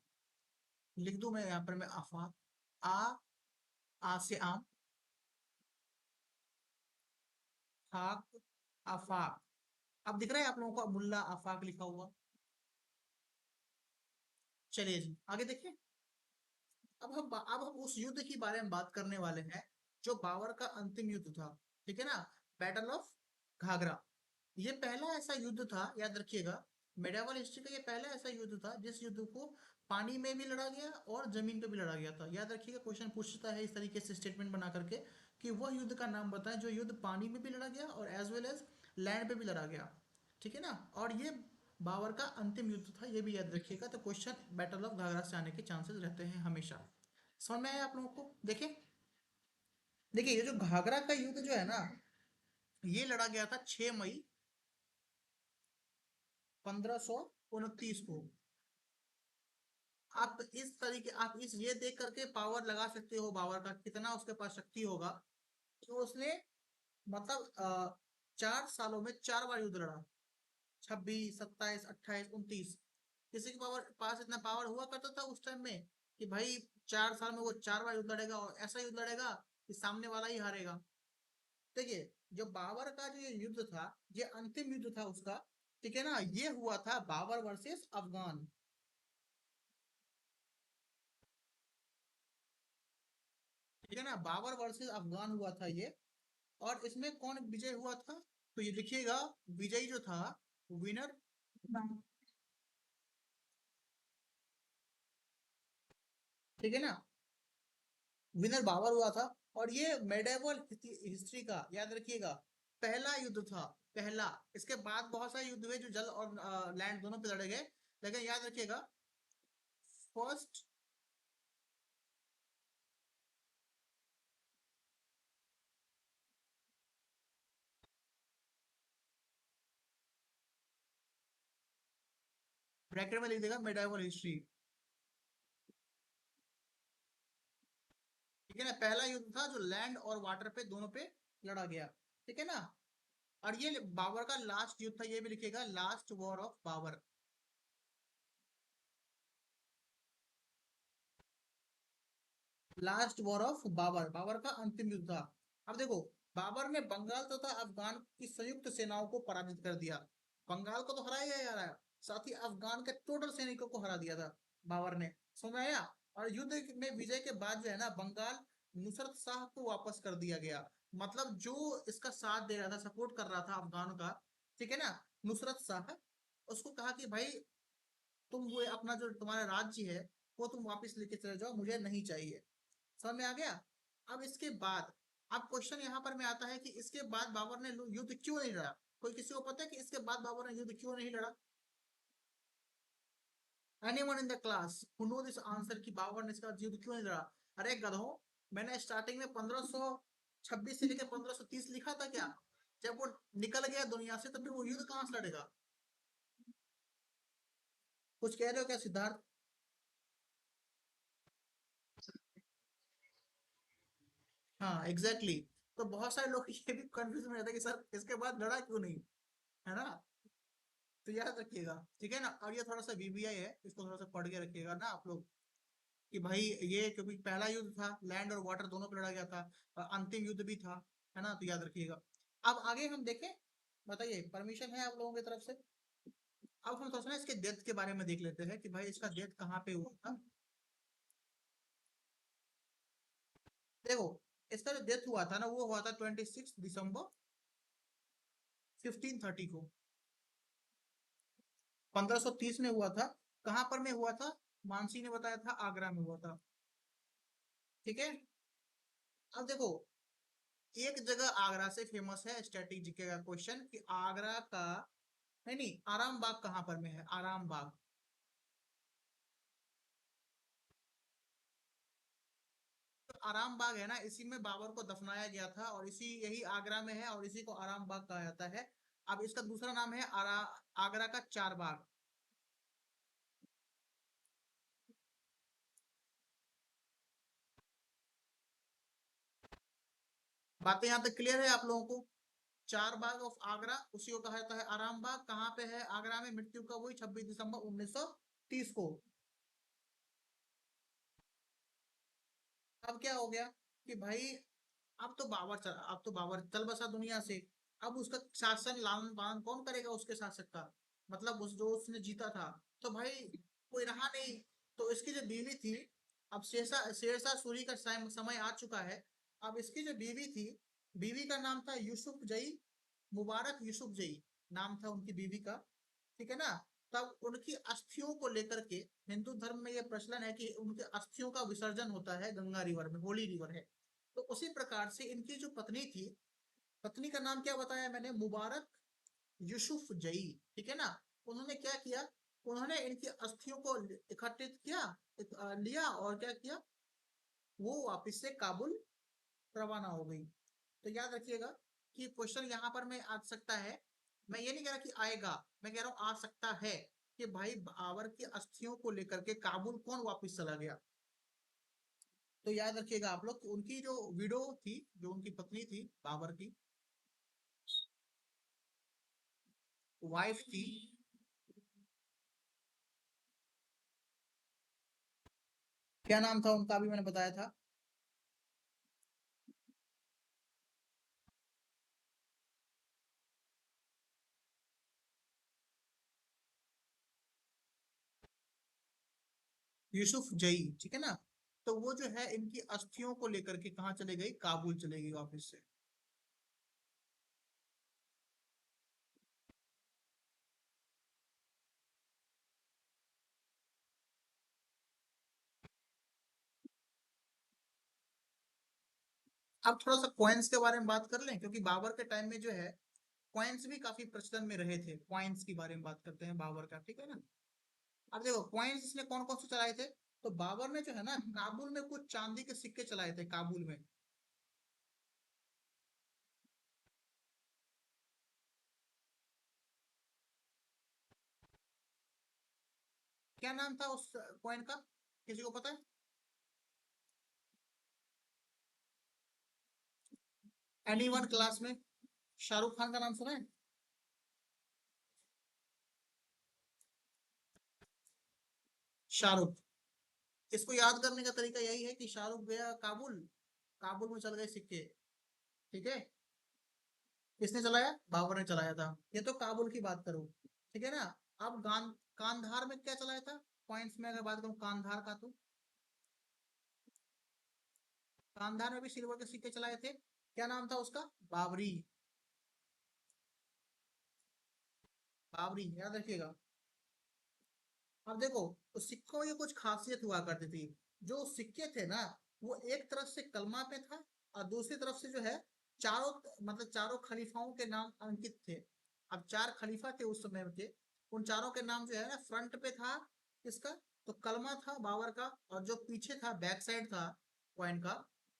लिख दूं मैं यहाँ पर, मैं आफाक। आ, आ से आम, फाक, आफाक। अब दिख रहा है आप लोगों को मुल्ला आफाक लिखा हुआ? चलिए जी आगे देखिए। अब हम उस युद्ध के बारे में बात करने वाले हैं जो बाबर का अंतिम युद्ध था। ठीक है ना। Battle of Ghaghra. ये पहला ऐसा युद्ध था, याद रखिएगा, मेडावल हिस्ट्री का ये पहला ऐसा युद्ध था जिस युद्ध को पानी में भी लड़ा गया और जमीन पे भी लड़ा गया था। याद रखिएगा, क्वेश्चन पूछता है इस तरीके से स्टेटमेंट बना करके कि वह युद्ध का नाम बताएं जो युद्ध पानी में भी लड़ा गया और एज वेल एज लैंड पे भी लड़ा गया। ठीक है ना। और ये बाबर का अंतिम युद्ध था, ये भी याद रखिएगा। तो क्वेश्चन बैटल ऑफ घाघरा से आने के चांसेस रहते हैं हमेशा। समझ में आया आप लोगों को? देखिए, देखिए ये जो घाघरा का युद्ध जो है ना, ये लड़ा गया था 6 मई 1529 को। आप इस तरीके, आप इस ये देख करके पावर लगा सकते हो बाबर का कितना उसके पास शक्ति होगा कि उसने मतलब 4 सालों में 4 बार युद्ध लड़ा। 26, 27, 28, 29। किसी के पावर पास इतना पावर हुआ करता था उस टाइम में कि भाई 4 साल में वो 4 बार युद्ध लड़ेगा और ऐसा युद्ध लड़ेगा कि सामने वाला ही हारेगा। देखिए, जो बाबर का जो ये युद्ध था, ये अंतिम युद्ध था उसका। ठीक है ना। ये हुआ था बाबर वर्सेस अफगान। ठीक है ना, बाबर वर्सेस अफगान हुआ था ये। और इसमें कौन विजय हुआ था? तो ये लिखिएगा, विजयी जो था, विनर, ठीक है ना, विनर बाबर हुआ था। और ये मेडेवल हिस्ट्री का, याद रखिएगा, पहला युद्ध था, पहला। इसके बाद बहुत सारे युद्ध हुए जो जल और लैंड दोनों पे लड़े गए, लेकिन याद रखिएगा फर्स्ट, ब्रैकेट में लिख देगा मेडेवल हिस्ट्री। ठीक है ना, पहला युद्ध था जो लैंड और वाटर पे दोनों पे लड़ा गया। ठीक है ना। और ये बाबर का लास्ट युद्ध था, ये भी लिखिएगा, last war of Babur. Last war of Babur, Babur का अंतिम युद्ध था। अब देखो, बाबर ने बंगाल तथा अफगान की संयुक्त सेनाओं को पराजित कर दिया। बंगाल को तो हराया ही हराया, साथ ही अफगान के टोटल सैनिकों को हरा दिया था बाबर ने। समझ में आया? और युद्ध में विजय के बाद जो है ना, बंगाल नुसरत शाह को वापस कर दिया गया। मतलब जो इसका साथ दे रहा था, सपोर्ट कर रहा था अफगान का, ठीक है ना, नुसरत शाह, उसको कहा कि भाई तुम वो अपना जो तुम्हारा राज्य है वो तुम वापस लेके चले जाओ, मुझे नहीं चाहिए। समझ में आ गया? अब इसके बाद, अब क्वेश्चन यहाँ पर में आता है कि इसके बाद बाबर ने युद्ध क्यों नहीं लड़ा? कोई किसी को पता है कि इसके बाद बाबर ने युद्ध क्यों नहीं लड़ा? Anyone in the class who know this answer कि बाबर ने इसका युद्ध क्यों नहीं लड़ा? अरे गधो, मैंने स्टार्टिंग में 1526 से लेकर 1530 लिखा था क्या? जब वो निकल गया दुनिया से तो फिर वो युद्ध कहां से लड़ेगा? कुछ कह रहे हो क्या सिद्धार्थ? हाँ एग्जैक्टली exactly. तो बहुत सारे लोग ये भी कंफ्यूजन में रहता है कि सर इसके बाद लड़ा क्यों नहीं, है ना? तो याद रखिएगा, ठीक है ना? और ये थोड़ा सा वीबीआई है, इसको थोड़ा सा पढ़ के रखिएगा ना आप लोग, कि भाई ये क्योंकि पहला युद्ध था, लैंड और वाटर दोनों पे लड़ा गया था, और अंतिम युद्ध भी था, है ना? तो याद रखिएगा। अब आगे हम देखें, बताइए परमिशन है आप लोगों की तरफ से? अब हम थोड़ा सा ना इसके डेथ के बारे में देख लेते हैं कि भाई इसका डेथ कहाँ पे हुआ था। देखो, इसका जो डेथ हुआ था ना वो हुआ था 26 दिसंबर 1530 को, 1530 में हुआ था। कहाँ पर में हुआ था? मानसी ने बताया था आगरा में हुआ था, ठीक है? अब देखो, एक जगह आगरा से फेमस है, स्ट्रेटेजी का क्वेश्चन, कि आगरा का, नहीं नहीं, आराम बाग कहाँ पर में है? आराम बाग। तो आराम बाग है ना, इसी में बाबर को दफनाया गया था, और इसी यही आगरा में है, और इसी को आराम बाग कहा जाता है। अब इसका दूसरा नाम है आगरा का चार बाग। बातें यहाँ तक क्लियर है आप लोगों को? चार बाग ऑफ आगरा, उसी को कहा जाता है आराम बाग। कहाँ पे है आगरा में? मृत्यु का वही 26 दिसंबर 1930 को। अब क्या हो गया कि भाई, अब तो बाबर चल बसा दुनिया से। अब उसका शासन लालन पालन कौन करेगा उसके शासक का? मतलब उस जो उसने जीता था, तो भाई कोई रहा नहीं। तो इसकी जो बीवी थी, अब शेरशाह सूरी का समय आ चुका है। अब इसकी जो बीवी थी, बीवी का नाम था यूसुफ जई, मुबारक यूसुफ जई नाम था उनकी बीवी का, ठीक है ना? तब उनकी अस्थियों को लेकर के, हिंदू धर्म में यह प्रचलन है कि उनके अस्थियों का विसर्जन होता है गंगा रिवर में, होली रिवर है। तो उसी प्रकार से इनकी जो पत्नी थी, पत्नी का नाम क्या बताया मैंने? मुबारक यूसुफ जई, ठीक है ना? उन्होंने क्या किया? उन्होंने इनकी अस्थियों को इकट्ठित किया, लिया, और क्या किया? वो वापस से काबुल रवाना हो गई। तो याद रखिएगा कि क्वेश्चन यहाँ पर में आ सकता है। मैं ये नहीं कह रहा कि आएगा, मैं कह रहा हूँ आ सकता है, कि भाई बाबर की अस्थियों को लेकर के काबुल कौन वापस चला गया। तो याद रखिएगा आप लोग कि उनकी जो विडो थी, जो उनकी पत्नी थी बाबर की वाइफ थी, क्या नाम था उनका? अभी मैंने बताया था, यूसुफ जई, ठीक है ना? तो वो जो है इनकी अस्थियों को लेकर के कहाँ चले गई? काबुल चले गई वापस से। अब थोड़ा सा कॉइन्स के बारे में बात कर लें, क्योंकि बाबर के टाइम में जो है कॉइन्स भी काफी प्रचलन में रहे थे। कॉइन्स के बारे में बात करते हैं बाबर का, ठीक है ना? अब देखो कॉइन्स इसने कौन कौन से चलाए थे। तो बाबर ने जो है ना काबुल में कुछ चांदी के सिक्के चलाए थे काबुल में। क्या नाम था उस कॉइन का? किसी को पता है? एनी वन क्लास में शाहरुख खान का नाम सुना है? शाहरुख। इसको याद करने का तरीका यही है कि शाहरुख गया काबुल, काबुल में चल गए सिक्के, ठीक है? किसने चलाया? बाबर ने चलाया था। ये तो काबुल की बात करो, ठीक है ना? अब कांधार में क्या चलाया था? पॉइंट्स में अगर बात करूं कांधार का, तो कांधार में भी सिल्वर के सिक्के चलाए थे। क्या नाम था उसका? बाबरी। बाबरी, याद रखिएगा। अब देखो, तो सिक्कों की कुछ खासियत हुआ करती थी। जो सिक्के थे ना, वो एक तरफ से कलमा पे था, और दूसरी तरफ से जो है चारों, मतलब चारों खलीफाओं के नाम अंकित थे। अब चार खलीफा थे उस समय के, उन चारों के नाम जो है ना फ्रंट पे था, किसका? तो कलमा था बाबर का, और जो पीछे था बैक साइड था कॉइन का,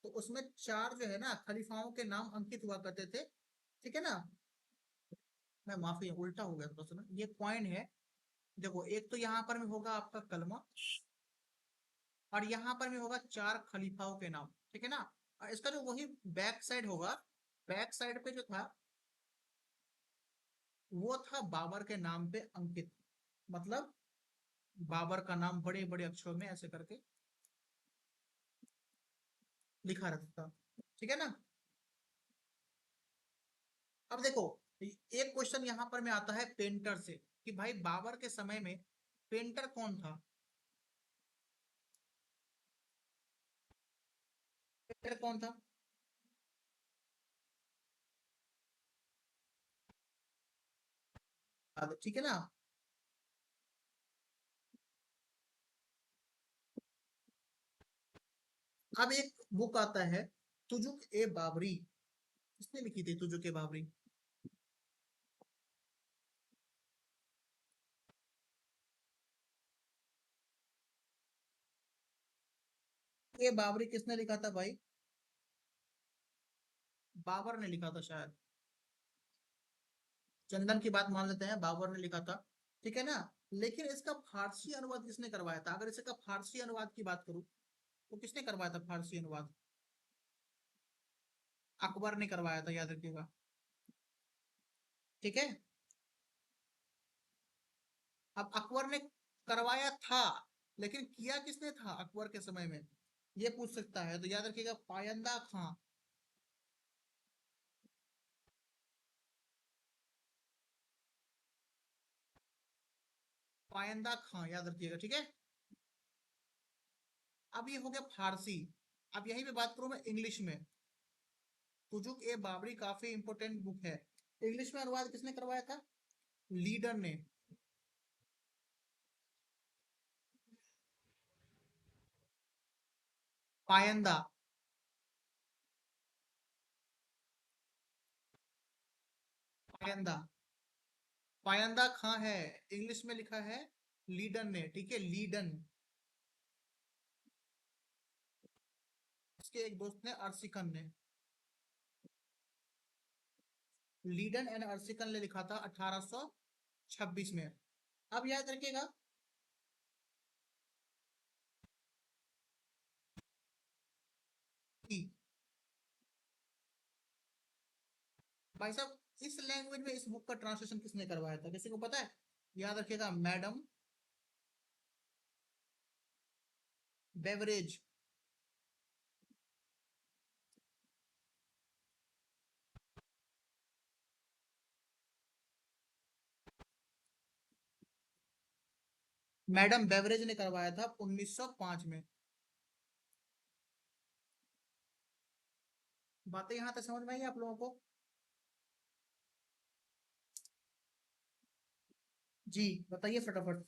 तो उसमें 4 जो है ना खलीफाओं के नाम अंकित हुआ करते थे। ठीक है ना? मैं माफी, उल्टा हो गया थोड़ा सा ना, ये कॉइन है। देखो, एक तो यहाँ पर में होगा आपका कलमा, और यहाँ पर में होगा 4 खलीफाओं के नाम। ठीक है ना? और इसका जो वही बैक साइड होगा, बैक साइड पे जो था वो था बाबर के नाम पे अंकित। मतलब बाबर का नाम बड़े बड़े अक्षरों में ऐसे करके लिखा रहता था। ठीक है ना? अब देखो, एक क्वेश्चन यहाँ पर में आता है पेंटर से, कि भाई बाबर के समय में पेंटर कौन था? पेंटर कौन था? ठीक है ना? अब एक बुक आता है, तुजुक ए बाबरी। किसने लिखी थी तुजुक ए बाबरी? ये बाबरी किसने लिखा था भाई? बाबर ने लिखा था शायद। चंदन की बात मान लेते हैं, बाबर ने लिखा था। ठीक है ना? लेकिन इसका फारसी अनुवाद किसने करवाया था? अगर इसका फारसी अनुवाद की बात करूं, तो किसने करवाया था फारसी अनुवाद? अकबर ने करवाया था, याद रखिएगा। ठीक है? अब अकबर ने करवाया था, लेकिन किया किसने था अकबर के समय में, ये पूछ सकता है। तो याद रखिएगा, पायंदा खां। पायंदा खां, याद रखिएगा। ठीक है? अब ये हो गया फारसी। अब यही पे बात करूं मैं इंग्लिश में। तुजुक ए बाबरी काफी इंपोर्टेंट बुक है। इंग्लिश में अनुवाद किसने करवाया था? लीडर ने। पायंदा। पायंदा। पायंदा खां है। इंग्लिश में लिखा है लीडन ने। ठीक है, लीडन। उसके एक दोस्त ने अर्सिकन ने। लीडन एंड अर्सिकन ने लिखा था 1826 में। अब याद रखिएगा कि भाई साहब, इस लैंग्वेज में इस बुक का ट्रांसलेशन किसने करवाया था? किसी को पता है? याद रखिएगा, मैडम बेवरेज। मैडम बेवरेज ने करवाया था 1905 में। बातें यहां तक समझ में आई आप लोगों को? जी, बताइए फटाफट।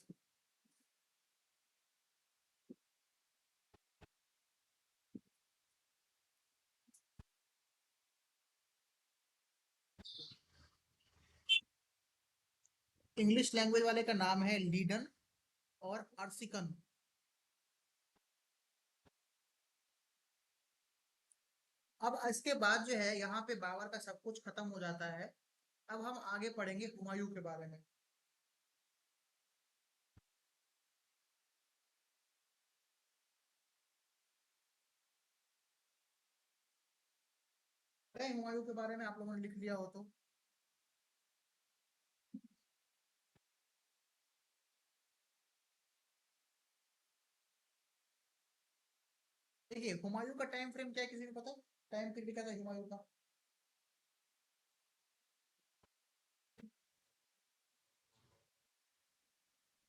इंग्लिश लैंग्वेज वाले का नाम है लीडन और अर्सिकन। अब इसके बाद जो है यहाँ पे बाबर का सब कुछ खत्म हो जाता है। अब हम आगे पढ़ेंगे हुमायूं के बारे में। अरे, हुमायूं के बारे में आप लोगों ने लिख लिया हो तो? देखिए, हुमायूं का टाइम फ्रेम क्या है, किसी को पता? टाइम पीरियड क्या था हुमायूं का?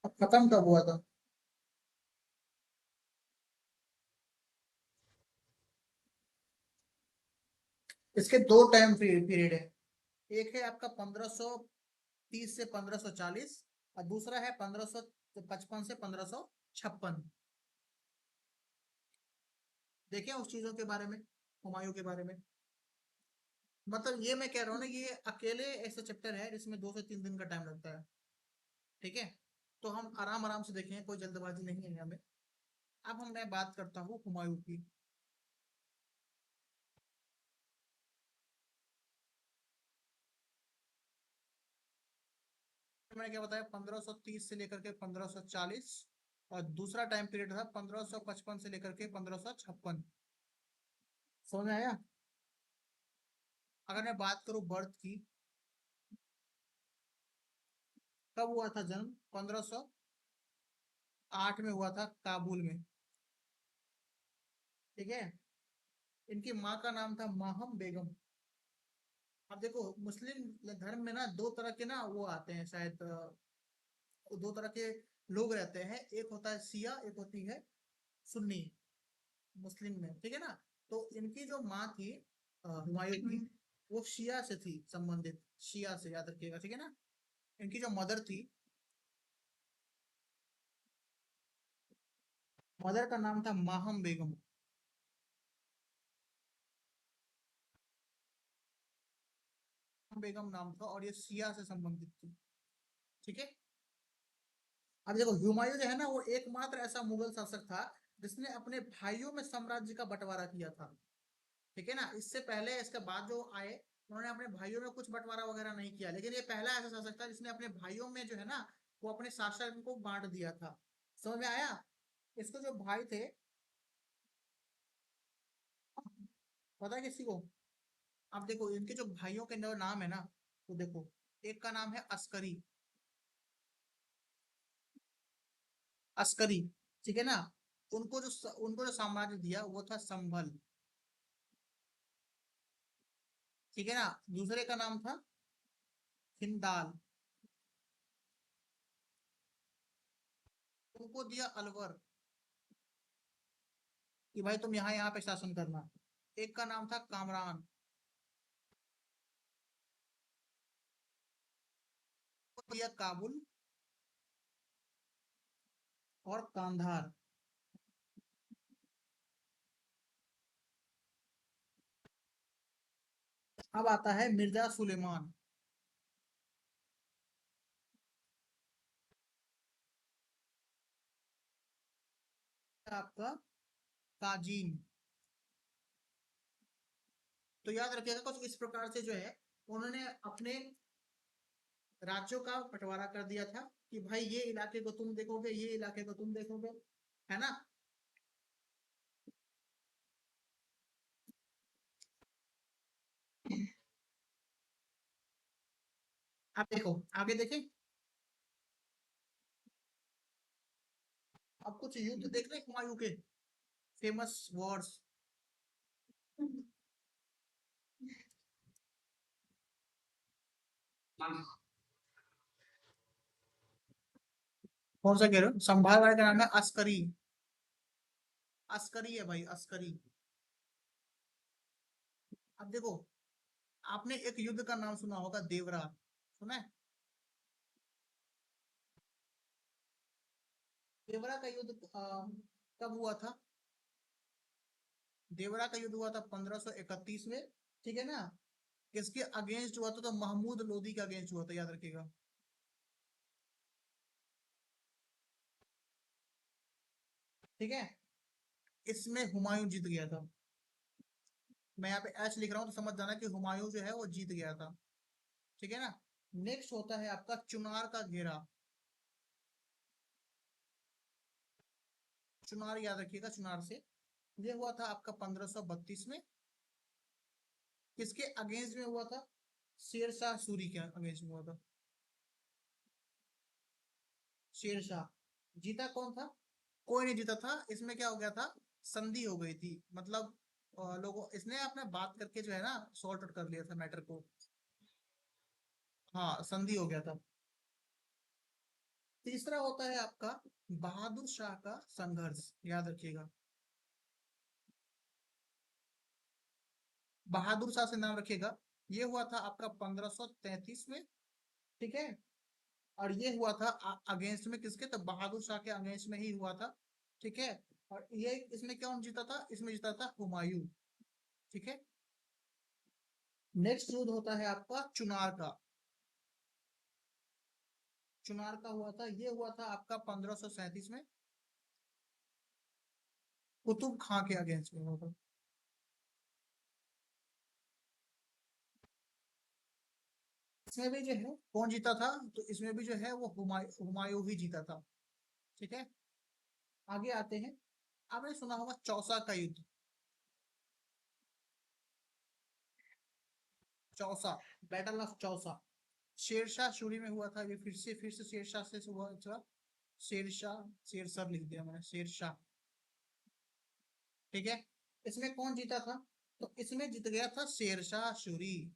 अब खत्म कब हुआ था? इसके दो टाइम पीरियड है। एक है आपका 1530 से 1540, और दूसरा है 1555 से 1556। देखिए उस चीजों के बारे में, हुमायूं के बारे में। मतलब ये मैं कह रहा हूँ ना, ये अकेले ऐसा चैप्टर है जिसमें 2 से 3 दिन का टाइम लगता है। ठीक है? तो हम आराम आराम से देखेंगे, कोई जल्दबाजी नहीं है हमें। अब मैं बात करता हूँ हुमायूं की। मैंने क्या बताया, 1530 से लेकर के 1540, और दूसरा टाइम पीरियड था 1555 से लेकर के 1556। समझ में आया? अगर मैं बात करूं बर्थ की, कब हुआ था जन्म? 1508 में हुआ था, काबुल में। ठीक है। इनकी माँ का नाम था माहम बेगम। अब देखो, मुस्लिम धर्म में ना दो तरह के ना वो आते हैं शायद, दो तरह के लोग रहते हैं, एक होता है शिया, एक होती है सुन्नी, मुस्लिम में। ठीक है ना? तो इनकी जो माँ थी हुमायूं की, वो शिया से थी संबंधित, शिया से, याद रखिएगा। ठीक है ना? इनकी जो मदर थी, मदर का नाम था माहम बेगम। बेगम नाम था, और ये शिया से संबंधित थी। ठीक है। अब देखो, हुमायूं जो है ना, वो एकमात्र ऐसा मुगल शासक था जिसने अपने भाइयों में साम्राज्य का बंटवारा किया था। ठीक है ना? इससे पहले, इसके बाद जो आए, उन्होंने अपने भाइयों में कुछ बंटवारा वगैरह नहीं किया, लेकिन ये पहला ऐसा शासक था जिसने अपने भाइयों में जो है ना, वो अपने शासन को बांट दिया था। समझ में आया? इसको जो भाई थे, पता है किसी को? अब देखो, इनके जो भाइयों के नाम है ना, तो देखो, एक का नाम है अस्करी। अस्करी। ठीक है ना? उनको जो साम्राज्य दिया वो था संभल। ठीक है ना? दूसरे का नाम था हिंदाल। उनको दिया अलवर, कि भाई तुम यहाँ यहाँ पे शासन करना। एक का नाम था कामरान। उनको दिया काबुल और कांधार। अब आता है मिर्जा सुलेमान, आपका ताजीन। तो याद रखिएगा, कुछ इस प्रकार से जो है, उन्होंने अपने राज्यों का बंटवारा कर दिया था, कि भाई ये इलाके को तुम देखोगे, ये इलाके को तुम देखोगे। है ना? अब देखो, आगे देखें। अब कुछ युद्ध देख रहे हैं हुमायूं के, फेमस वॉर्स। कौन सा कह रहे हो? संभाल वाले का नाम है अस्करी। अस्करी है भाई, अस्करी। अब देखो, आपने एक युद्ध का नाम सुना होगा, देवरा। सुना है? देवरा का युद्ध कब हुआ था? देवरा का युद्ध हुआ था 1531 में। ठीक है ना? किसके अगेंस्ट हुआ था? तो महमूद लोदी के अगेंस्ट हुआ था, याद रखिएगा। ठीक है। इसमें हुमायूं जीत गया था। मैं यहाँ पे एच लिख रहा हूँ, तो समझ जाना कि हुमायूं जो है वो जीत गया था। ठीक है ना? नेक्स्ट होता है आपका चुनार का घेरा। चुनार याद रखिएगा, चुनार से ये हुआ था आपका 1532 में। किसके अगेंस्ट में हुआ था? शेरशाह सूरी के अगेंस्ट में हुआ था। शेरशाह। जीता कौन था? कोई नहीं जीता था। इसमें क्या हो गया था, संधि हो गई थी, मतलब लोगों, इसने अपने बात करके जो है ना, सॉर्ट आउट कर लिया था मैटर को। हाँ, संधि हो गया था। तीसरा होता है आपका बहादुर शाह का संघर्ष, याद रखिएगा। बहादुर शाह से नाम रखिएगा। ये हुआ था आपका 1533 में। ठीक है। और ये हुआ था अगेंस्ट में किसके? तो बहादुर शाह के अगेंस्ट में ही हुआ था। ठीक है। और ये इसमें कौन जीता था? इसमें जीता था हुमायूं। ठीक है। नेक्स्ट युद्ध होता है आपका चुनार का। चुनार का हुआ था, ये हुआ था आपका 1537 में, कुतुब खां के अगेंस्ट में हुआ था। इसमें भी जो है कौन जीता था, तो इसमें भी जो है वो हुमायूं ही जीता था। ठीक है, आगे आते हैं। आपने सुना होगा चौसा का युद्ध, चौसा, बैटल ऑफ चौसा, शेरशाह सूरी में हुआ था। ये फिर से शेरशाह से हुआ था। शेरशाह, शेरसर लिख दिया मैंने, शेरशाह। ठीक है, इसमें कौन जीता था, तो इसमें जीत गया था शेरशाह सूरी।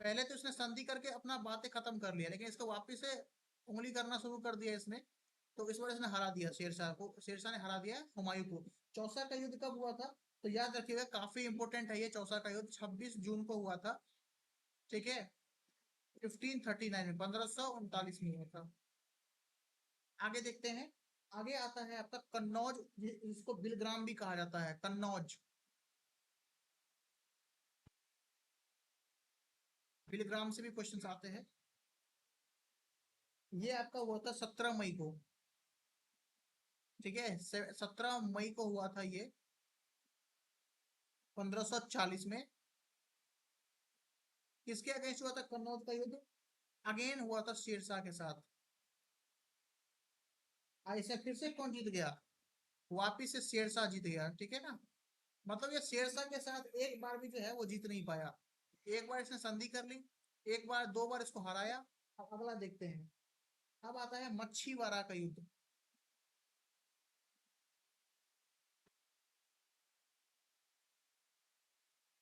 पहले तो इसने संधि करके अपना बातें खत्म कर लिया, लेकिन इसको वापिस से उंगली करना शुरू कर दिया इसने, तो इस वजह से हरा दिया शेरशाह को, शेरशाह ने हरा दिया हुमायूं को। चौसा का युद्ध कब हुआ था, तो याद रखिएगा काफी इंपोर्टेंट है ये चौसा का युद्ध, 26 जून को हुआ था। ठीक है, 1539 में, 1539 में हुआ था। आगे देखते हैं। आगे आता है आपका कन्नौज, इसको बिलग्राम भी कहा जाता है, कन्नौज। बिलग्राम से भी क्वेश्चन आते हैं। ये आपका हुआ था 17 मई को। ठीक है, 17 मई को हुआ था ये, 1540 में। किसके अगेंस्ट हुआ था कन्नौज का युद्ध, अगेन हुआ था शेरशाह के साथ। ऐसे फिर से कौन जीत गया, वापिस से शेरशाह जीत गया। ठीक है ना, मतलब ये शेरशाह के साथ एक बार भी जो है वो जीत नहीं पाया। एक बार इसने संधि कर ली, एक बार, दो बार इसको हराया। अब अगला देखते हैं। अब आता है मच्छीवाड़ा का युद्ध।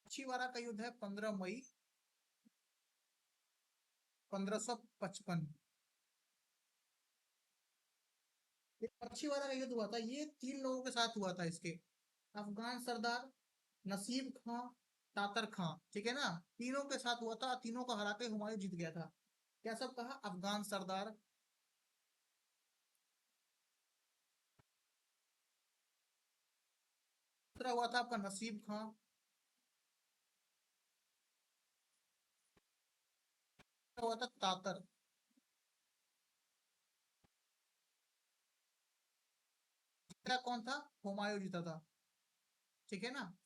मच्छीवाड़ा का युद्ध है 15 मई 1555। ये मच्छीवाड़ा का युद्ध हुआ था, ये 3 लोगों के साथ हुआ था इसके, अफगान सरदार, नसीब खां, तातर खां। ठीक है ना, तीनों के साथ हुआ था, तीनों को हरा के हुमायूं जीत गया था। क्या सब कहा, अफगान सरदार, दूसरा हुआ था आपका नसीब खां, हुआ था तातर। जीता कौन था, हुमायूं जीता था। ठीक है ना,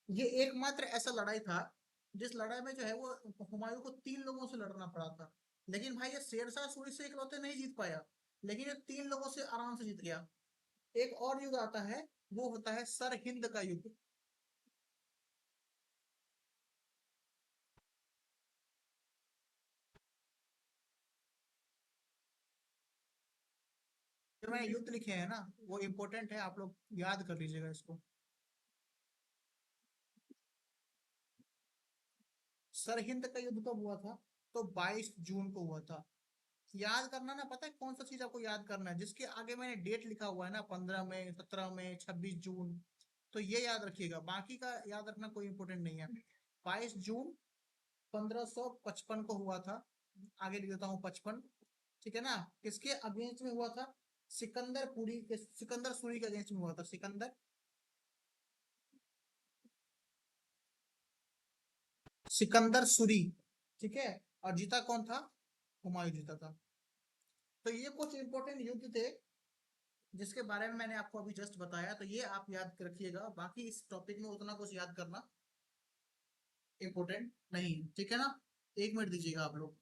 ये एकमात्र ऐसा लड़ाई था जिस लड़ाई में जो है वो हुमायूं को 3 लोगों से लड़ना पड़ा था। लेकिन भाई ये शेरशाह सूरी से इकलौते नहीं जीत पाया, लेकिन ये 3 लोगों से आराम से जीत गया। एक और युद्ध आता है, वो होता है सरहिंद का युद्ध। जो मैंने युद्ध लिखे हैं ना, वो इंपॉर्टेंट है, आप लोग याद कर लीजिएगा इसको। सरहिंद का युद्ध कब हुआ था, तो 22 जून को हुआ था। याद करना ना, पता है कौन सा चीज आपको याद करना है, जिसके आगे मैंने डेट लिखा हुआ है ना, 15 मई, 17 मई, 26 जून, तो ये याद रखिएगा, बाकी का याद रखना कोई इंपोर्टेंट नहीं है। 22 जून 1555 को हुआ था। आगे लिख देता हूँ 55। ठीक है ना, किसके अगेंस्ट में हुआ था, सिकंदर सूरी के अगेंस्ट में हुआ था, सिकंदर सूरी। ठीक है, और जीता कौन था, हुमायूं जीता था। तो ये कुछ इंपॉर्टेंट युद्ध थे जिसके बारे में मैंने आपको अभी जस्ट बताया, तो ये आप याद रखिएगा, बाकी इस टॉपिक में उतना कुछ याद करना इम्पोर्टेंट नहीं है। ठीक है ना, 1 मिनट दीजिएगा आप लोग।